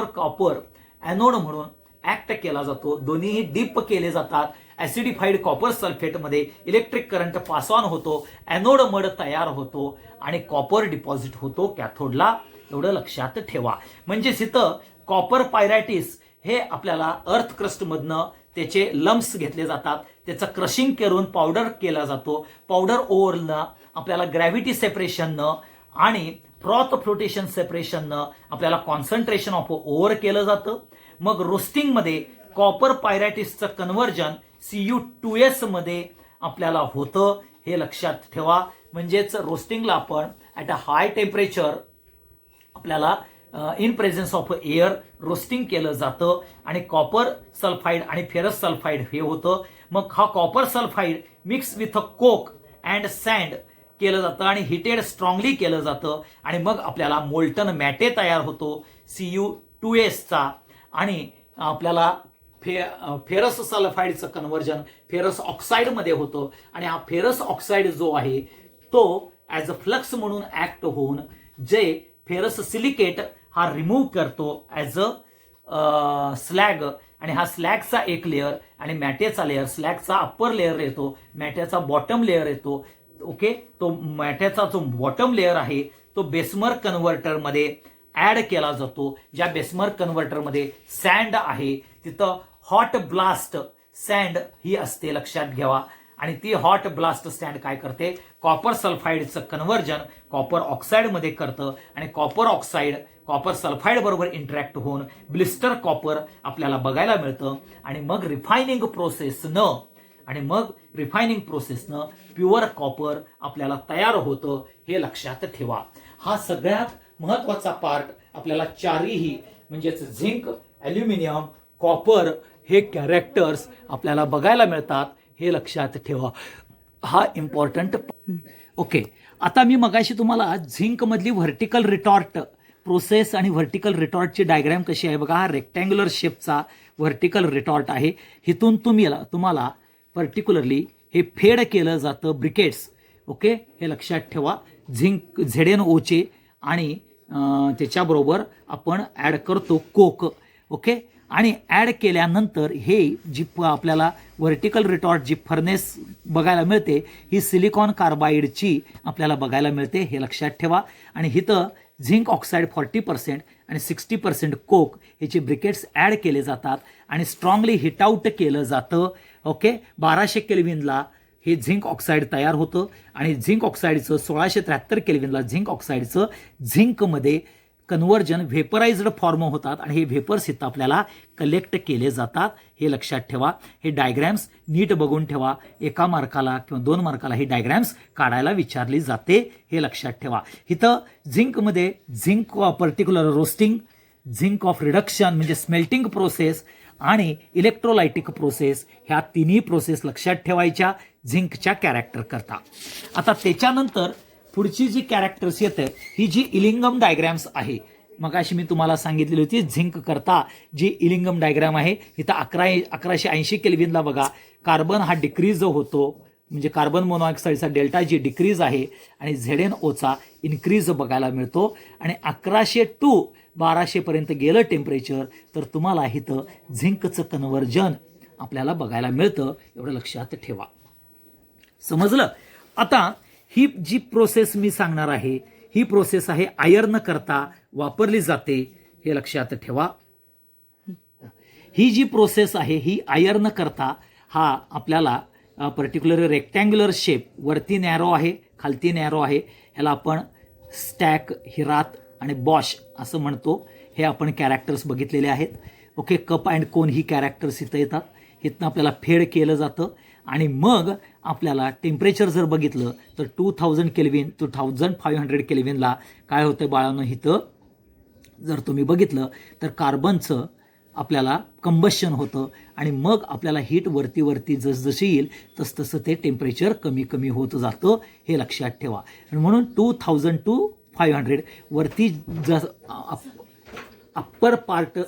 कॉपर ॲनोड म्हणून ऍक्ट केला जातो. दोन्हीही डीप केले जातात. ऍसिडिफाईड कॉपर सल्फेटमध्ये इलेक्ट्रिक करंट पास ऑन होतो, ॲनोड मड तयार होतो आणि कॉपर डिपॉझिट होतो कॅथोडला, एवढं लक्षात ठेवा. म्हणजेच इथं कॉपर पायरॅटिस हे आपल्याला अर्थ क्रस्टमधनं त्याचे लम्प्स घेतले जातात, त्याचं क्रशिंग करून पावडर केला जातो. पावडर ओव्हरनं आपल्याला ग्रॅव्हिटी सेपरेशननं आणि फ्रॉथ फ्लोटेशन सेपरेशननं आपल्याला कॉन्सन्ट्रेशन ऑफ ओव्हर केलं जातं. मग रोस्टिंगमध्ये कॉपर पायरॅटिसचं कन्व्हर्जन Cu2S मध्ये आपल्याला होतं, हे लक्षात ठेवा. म्हणजेच रोस्टिंगला आपण ॲट अ हाय टेम्परेचर आपल्याला in presence of air roasting केलं जातं आणि कॉपर सल्फाईड आणि फेरस सल्फाईड हे होतं. मग हा copper sulphide mix with coke and sand केलं जातं आणि हिटेड स्ट्रॉंगली केलं जातं आणि मग आपल्याला मोल्टन मॅटे तयार होतो Cu2S चा. आणि आपल्याला फेरस सल्फाईडचं कन्व्हर्जन फेरस ऑक्साईडमध्ये होतं आणि हा फेरस ऑक्साईड जो आहे तो ॲज अ फ्लक्स म्हणून ऍक्ट होऊन जे फेरस सिलिकेट हा रिमूव्ह करतो ॲज अ स्लॅग, आणि हा स्लॅगचा एक लेअर आणि मॅटेचा लेअर, स्लॅगचा अप्पर लेअर येतो, मॅटेचा बॉटम लेअर येतो. ओके, तो मॅटेचा जो बॉटम लेअर आहे तो बेसमर कन्व्हर्टरमध्ये ऍड केला जातो. ज्या बेसमर कन्व्हर्टरमध्ये सँड आहे तिथं हॉट ब्लास्ट सँड ही असते, लक्षात घ्यावा. आणि ती हॉट ब्लास्ट सँड काय करते, कॉपर सल्फाईडचं कन्व्हर्जन कॉपर ऑक्साईडमध्ये करतं आणि कॉपर ऑक्साईड कॉपर सल्फाईड बरोबर इंटरॅक्ट होऊन ब्लिस्टर कॉपर आपल्याला बघायला मिळतं. आणि मग रिफायनिंग प्रोसेसनं प्युअर कॉपर आपल्याला तयार होतं, हे लक्षात ठेवा. हा सगळ्यात महत्वाचा पार्ट आपल्याला चारही म्हणजेच झिंक, ॲल्युमिनियम, कॉपर हे कॅरेक्टर्स आपल्याला बघायला मिळतात, हे लक्षात ठेवा. हा इम्पॉर्टंट. ओके, आता मी मगाशी तुम्हाला झिंकमधली व्हर्टिकल रिटॉर्ट प्रोसेस आणि व्हर्टिकल रिटॉर्टची डायग्राम कशी आहे बघा. हा रेक्टँग्युलर शेपचा व्हर्टिकल रिटॉर्ट आहे. इथून तुम्हाला पर्टिक्युलरली हे फेड केलं जातं ब्रिकेट्स. ओके, हे लक्षात ठेवा. झिंक ZnOचे आणि त्याच्याबरोबर आपण ॲड करतो कोक. ओके, आणि ॲड केल्यानंतर हे जी आपल्याला व्हर्टिकल रिटॉर्ट जी फर्नेस बघायला मिळते ही सिलिकॉन कार्बाईडची आपल्याला बघायला मिळते, हे लक्षात ठेवा. आणि इथं झिंक ऑक्साईड 40% आणि 60% कोक ह्याचे ब्रिकेट्स ॲड केले जातात आणि स्ट्रॉंगली हिट आउट केलं जातं. ओके, 1200 केल्विनला हे झिंक ऑक्साईड तयार होतं आणि झिंक ऑक्साईडचं 1673 केल्विनला झिंक ऑक्साईडचं झिंकमध्ये कन्व्हर्जन व्हेपराइज्ड फॉर्म होतात आणि हे व्हेपर्स इथं आपल्याला कलेक्ट केले जातात, हे लक्षात ठेवा. हे डायग्रॅम्स नीट बघून ठेवा. 1 मार्काला किंवा 2 मार्काला ही डायग्रॅम्स काढायला विचारली जाते, हे लक्षात ठेवा. इथं झिंकमध्ये zinc particular roasting, zinc of reduction म्हणजे स्मेल्टिंग प्रोसेस आणि इलेक्ट्रोलायटिक प्रोसेस, ह्या तिन्ही प्रोसेस लक्षात ठेवायच्या झिंकच्या कॅरेक्टर करता. आता त्याच्यानंतर पुढची जी कॅरेक्टर्स येते ही जी इलिंगम डायग्रॅम्स आहे, मग अशी मी तुम्हाला सांगितलेली होती झिंक करता जी इलिंगम डायग्रॅम आहे. इथं 1180 केल्विनला बघा कार्बन हा डिक्रीज होतो, म्हणजे कार्बन मोनॉक्साईडचा डेल्टा जी डिक्रीज आहे आणि ZnOचा इन्क्रीज बघायला मिळतो. आणि 1100 टू 1200 पर्यंत गेलं टेम्परेचर तर तुम्हाला इथं झिंकचं कन्व्हर्जन आपल्याला बघायला मिळतं, एवढं लक्षात ठेवा. समजलं. आता ही जी प्रोसेस मी सांगणार आहे ही प्रोसेस आहे आयर्न करता वापरली जाते, हे लक्षात ठेवा. ही जी प्रोसेस आहे ही आयर्न करता हा आपल्याला पर्टिक्युलर रेक्टँग्युलर शेप, वरती नॅरो आहे खालती नॅरो आहे, ह्याला आपण स्टॅक, हिरात आणि बॉश असं म्हणतो. हे आपण कॅरेक्टर्स बघितलेले आहेत. Okay, cup and cone he characters इथं येतात. इथनं आपल्याला फेड केलं जातं आणि मग आपल्याला टेम्परेचर जर बघितलं तर 2000 केल्विन टू 1500 केल्विनला काय होतं बाळांनो, इथं जर तुम्ही बघितलं तर कार्बनचं आपल्याला कंबशन होतं आणि मग आपल्याला हीट वरती जसजशी येईल तसतसं ते टेम्परेचर कमी होत जातं, हे लक्षात ठेवा. म्हणून 2000 टू 500 वरती अप्पर पार्ट.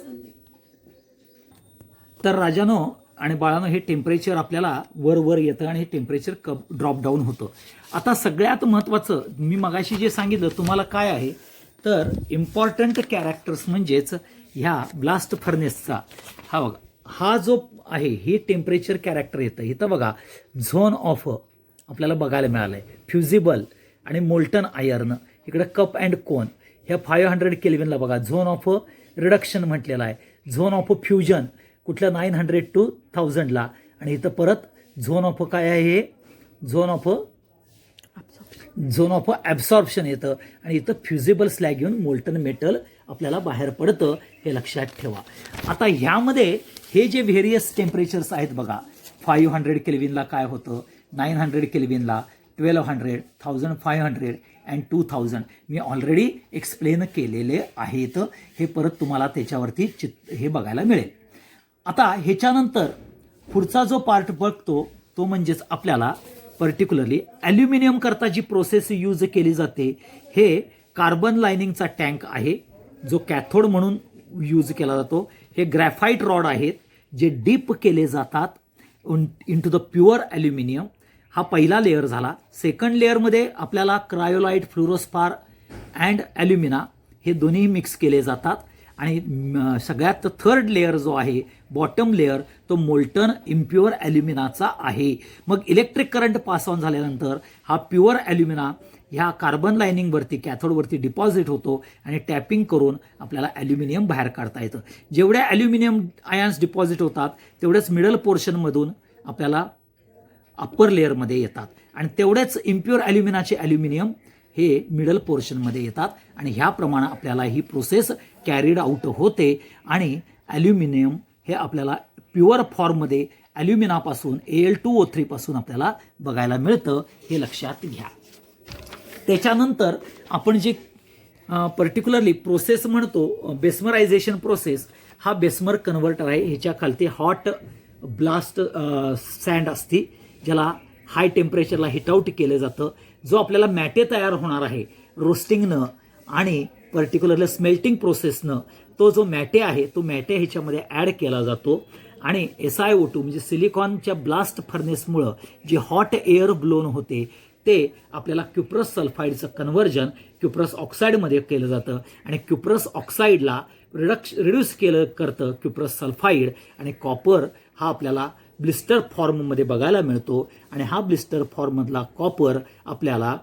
तर राजानो आणि बाळांनो हे टेम्परेचर आपल्याला वर येतं आणि हे टेम्परेचर ड्रॉप डाऊन होतं. आता सगळ्यात महत्त्वाचं मी मगाशी जे सांगितलं तुम्हाला काय आहे तर इम्पॉर्टंट कॅरेक्टर्स म्हणजेच ह्या ब्लास्ट फर्नेसचा हा बघा, हा जो आहे हे टेम्परेचर कॅरेक्टर येतं. इथं बघा झोन ऑफ आपल्याला बघायला मिळालं आहे, फ्युजिबल आणि मोल्टन आयर्न, इकडे कप अँड कोन. ह्या 500 केल्विनला बघा झोन ऑफ रिडक्शन म्हटलेला आहे, झोन ऑफ फ्युजन कुठल्या 900 टू 1000ला. आणि इथं परत झोन ऑफ काय आहे, हे झोन ऑफ ॲब्सॉर्प्शन येतं आणि इथं फ्युजिबल स्लॅग येऊन मोल्टन मेटल आपल्याला बाहेर पडतं, हे लक्षात ठेवा. आता ह्यामध्ये हे जे व्हेरियस टेम्परेचर्स आहेत बघा, 500 केल्विनला काय होतं, 900 केल्विनला, 1200, 1500 अँड 2000 मी ऑलरेडी एक्सप्लेन केलेले आहेत. हे परत तुम्हाला त्याच्यावरती हे बघायला मिळेल. आता ह्याच्यानंतर पुढचा जो पार्ट बघतो तो म्हणजेच आपल्याला पर्टिक्युलरली ॲल्युमिनियम करता जी प्रोसेस यूज केली जाते, हे कार्बन लायनिंगचा टँक आहे जो कॅथोड म्हणून यूज केला जातो. हे ग्रॅफाईट रॉड आहेत जे डीप केले जातात इंटू द प्युअर ॲल्युमिनियम. हा पहिला लेअर झाला. सेकंड लेअरमध्ये आपल्याला क्रायोलाइट, फ्लोरोस्पार अँड ॲल्युमिना हे दोन्ही मिक्स केले जातात. आणि सगळ्यात थर्ड लेअर जो आहे, बॉटम लेअर, तो मोल्टन इम्प्युअर ॲल्युमिनाचा आहे. मग इलेक्ट्रिक करंट पास ऑन झाल्यानंतर हा प्युअर ॲल्युमिना ह्या कार्बन लायनिंगवरती, कॅथोडवरती डिपॉझिट होतो आणि टॅपिंग करून आपल्याला ॲल्युमिनियम बाहेर काढता येतं. जेवढ्या ॲल्युमिनियम आयन्स डिपॉझिट होतात तेवढेच मिडल पोर्शनमधून आपल्याला अप्पर लेअरमध्ये येतात आणि तेवढेच इम्प्युअर ॲल्युमिनाचे ॲल्युमिनियम हे मिडल पोर्शनमध्ये येतात. आणि ह्याप्रमाणे आपल्याला ही प्रोसेस कॅरीड आउट होते आणि ॲल्युमिनियम हे आपल्याला प्युअर फॉर्ममध्ये ॲल्युमिनापासून Al2O3 पासून आपल्याला बघायला मिळतं. हे लक्षात घ्या. त्याच्यानंतर आपण जे पर्टिक्युलरली प्रोसेस म्हणतो बेस्मरायझेशन प्रोसेस, हा बेस्मर कन्व्हर्टर आहे. ह्याच्या खालती हॉट ब्लास्ट सँड असते ज्याला हाय टेम्परेचरला हिट आउट केलं जातं. जो आपल्याला मॅटे तयार होणार आहे रोस्टिंगनं आणि पर्टिक्युलरली स्मेल्टिंग प्रोसेसनं, तो जो मॅटे आहे तो मॅटे ह्याच्यामध्ये ॲड केला जातो. आणि SiO2 म्हणजे सिलिकॉनच्या ब्लास्ट फर्नेसमुळं जे हॉट एअर ब्लोन होते ते आपल्याला क्युप्रस सल्फाईडचं कन्व्हर्जन क्युप्रस ऑक्साईडमध्ये केलं जातं आणि क्युप्रस ऑक्साईडला रिड्यूस करतं क्युप्रस सल्फाईड. आणि कॉपर हा आपल्याला ब्लिस्टर फॉर्ममध्ये बघायला मिळतो. आणि हा ब्लिस्टर फॉर्ममधला कॉपर आपल्याला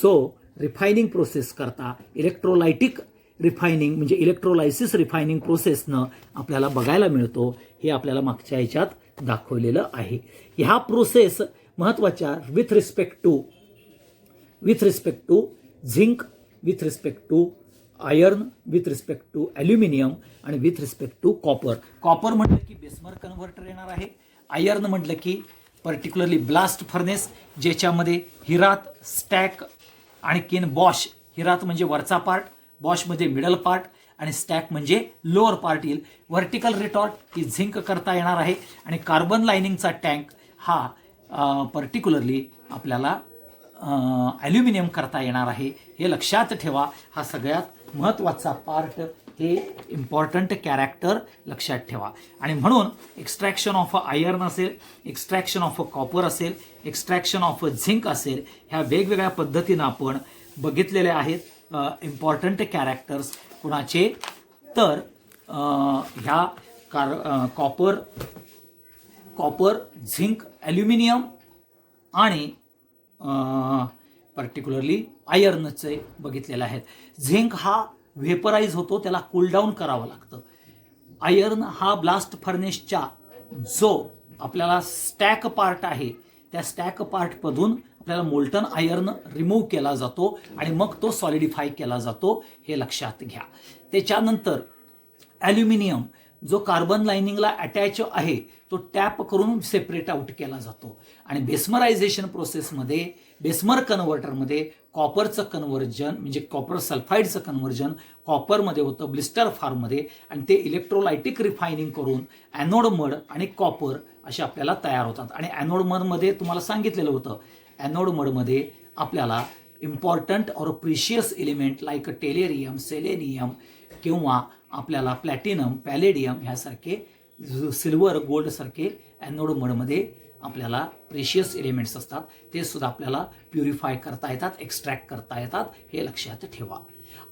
जो रिफायनिंग प्रोसेस करता इलेक्ट्रोलायटिक रिफायनिंग म्हणजे इलेक्ट्रोलायसिस रिफायनिंग प्रोसेसनं आपल्याला बघायला मिळतो. हे आपल्याला मागच्या ह्याच्यात दाखवलेलं आहे. ह्या प्रोसेस महत्त्वाच्या with respect to zinc, with respect to iron, with respect to aluminium आणि with respect to copper. Copper म्हटलं की बेस्मर कन्व्हर्टर येणार आहे. आयर्न म्हटलं की पर्टिक्युलरली ब्लास्ट फर्नेस ज्याच्यामध्ये हिरात, स्टॅक आणि किन बॉश. हिरात म्हणजे वरचा पार्ट, बॉश म्हणजे मिडल पार्ट आणि स्टॅक म्हणजे लोअर पार्ट येईल. व्हर्टिकल रिटॉर्ट ही झिंक करता येणार आहे. आणि कार्बन लायनिंगचा टँक हा पर्टिक्युलरली आपल्याला ॲल्युमिनियम करता येणार आहे. हे लक्षात ठेवा. हा सगळ्यात महत्त्वाचा पार्ट, हे इम्पॉर्टंट कॅरेक्टर लक्षात ठेवा. आणि म्हणून एक्स्ट्रॅक्शन ऑफ आयर्न असेल, एक्स्ट्रॅक्शन ऑफ कॉपर असेल, एक्स्ट्रॅक्शन ऑफ झिंक असेल, ह्या वेगवेगळ्या पद्धतीनं आपण बघितलेले आहेत. इम्पॉर्टंट कॅरेक्टर्स कुणाचे तर ह्या कॉपर, झिंक, ॲल्युमिनियम आणि पर्टिक्युलरली आयर्नचे बघितलेले आहेत. झिंक हा व्हेपराईज होतो, त्याला कूलडाऊन करावं लागतं. आयर्न हा ब्लास्ट फर्नेसच्या जो आपल्याला स्टॅक पार्ट आहे त्या स्टॅक पार्टमधून आपल्याला मोल्टन आयर्न रिमूव्ह केला जातो आणि मग तो सॉलिडिफाय केला जातो. हे लक्षात घ्या. त्याच्यानंतर ॲल्युमिनियम जो कार्बन लायनिंगला अटॅच आहे तो टॅप करून सेपरेट आउट केला जातो. आणि बेस्मरायझेशन प्रोसेसमध्ये, बेस्मर कन्व्हर्टरमध्ये कॉपरचं कन्व्हर्जन म्हणजे कॉपर सल्फाईडचं कन्व्हर्जन कॉपरमध्ये होतं ब्लिस्टर फॉर्ममध्ये. आणि ते इलेक्ट्रोलायटिक रिफायनिंग करून ॲनोड मड आणि कॉपर असे आपल्याला तयार होतात. आणि ॲनोड मडमध्ये तुम्हाला सांगितलेलं होतं, ॲनोड मडमध्ये आपल्याला इम्पॉर्टंट और प्रिशियस एलिमेंट लाईक टेलेरियम, सेलेनियम किंवा आपल्याला प्लॅटिनम, पॅलेडियम ह्यासारखे, सिल्वर, गोल्ड सारखे ॲनोड मडमध्ये आपल्याला प्रेशियस एलिमेंट्स असतात. ते सुद्धा आपल्याला प्युरिफाय करता येतात, एक्स्ट्रॅक्ट करता येतात. हे लक्षात ठेवा.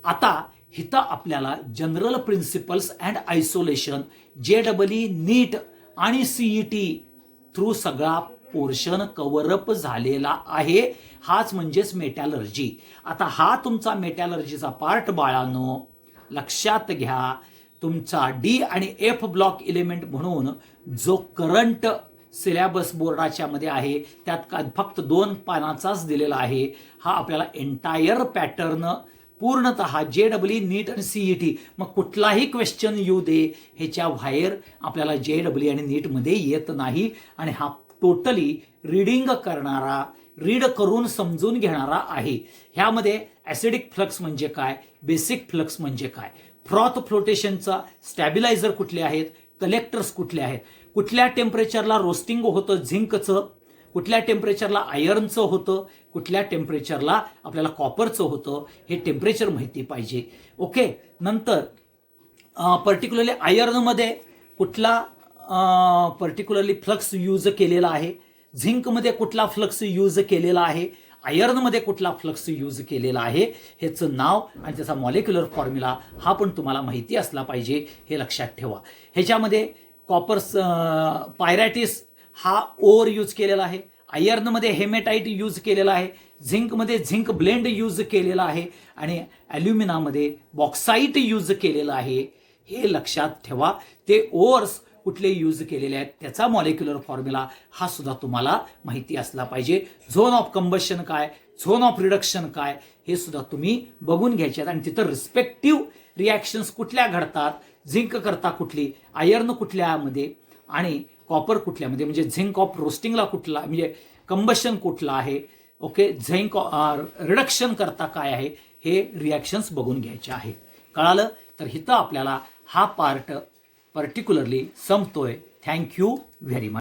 आता इथं आपल्याला general principles and isolation JEE, नीट आणि CET थ्रू सगळा पोर्शन कव्हरअप झालेला आहे. हाच म्हणजेच मेटॅलर्जी. आता हा तुमचा मेटॅलर्जीचा पार्ट बाळांनो लक्षात घ्या. तुमचा D आणि F ब्लॉक एलिमेंट म्हणून जो करंट सिलेबस बोर्डाच्या मध्ये आहे त्यात फक्त 2 पानाचाच दिलेला आहे. हा आपल्याला एंटायर पॅटर्न पूर्णतः JEE, नीट आणि CET, मग कुठलाही क्वेश्चन येऊ दे ह्याच्या बाहेर आपल्याला JEE आणि नीटमध्ये येत नाही. आणि हा टोटली रीडिंग करणारा, रीड करून समजून घेणारा आहे. ह्यामध्ये ॲसिडिक फ्लक्स म्हणजे काय, बेसिक फ्लक्स म्हणजे काय, फ्रॉथ फ्लोटेशनचा स्टॅबिलायझर कुठले आहेत, कलेक्टर्स कुठले आहेत, कुठल्या टेम्परेचरला रोस्टिंग होतं झिंकचं, कुठल्या टेम्परेचरला आयर्नचं होतं, कुठल्या टेम्परेचरला आपल्याला कॉपरचं होतं, हे टेम्परेचर माहिती पाहिजे. ओके. नंतर पर्टिक्युलरली आयर्नमध्ये कुठला पर्टिक्युलरली फ्लक्स यूज केलेला आहे, झिंकमध्ये कुठला फ्लक्स यूज केलेला आहे, आयर्नमध्ये कुठला फ्लक्स यूज केलेला आहे, ह्याचं नाव आणि त्याचा मॉलिक्युलर फॉर्म्युला हा पण तुम्हाला माहिती असला पाहिजे, हे लक्षात ठेवा. ह्याच्यामध्ये कॉपर पायरॅटिस हा ओर यूज केलेला आहे, आयर्नमध्ये हेमेटाईट यूज केलेला आहे, झिंकमध्ये झिंक ब्लेंड यूज केलेला आहे आणि ॲल्युमिनामध्ये बॉक्साईट यूज केलेला आहे. हे लक्षात ठेवा. ते ओर्स कुठले यूज केलेले आहेत त्याचा मॉलिक्युलर फॉर्म्युला हा सुद्धा तुम्हाला माहिती असला पाहिजे. झोन ऑफ कंबशन काय, झोन ऑफ रिडक्शन काय, हे सुद्धा तुम्ही बघून घ्यायचे आहेत. आणि तिथं रिस्पेक्टिव्ह रिॲक्शन्स कुठल्या घडतात, झिंक करता कुठली, आयर्न कुठल्यामध्ये आणि कॉपर कुठल्यामध्ये, म्हणजे झिंक ऑफ रोस्टिंगला कुठला, म्हणजे कंबशन कुठला आहे, ओके, झिंक रिडक्शन करता काय आहे, हे रिॲक्शन्स बघून घ्यायचे आहेत. कळालं? तर इथं आपल्याला हा पार्ट पर्टिक्युलरली संपतोय. Thank you very much.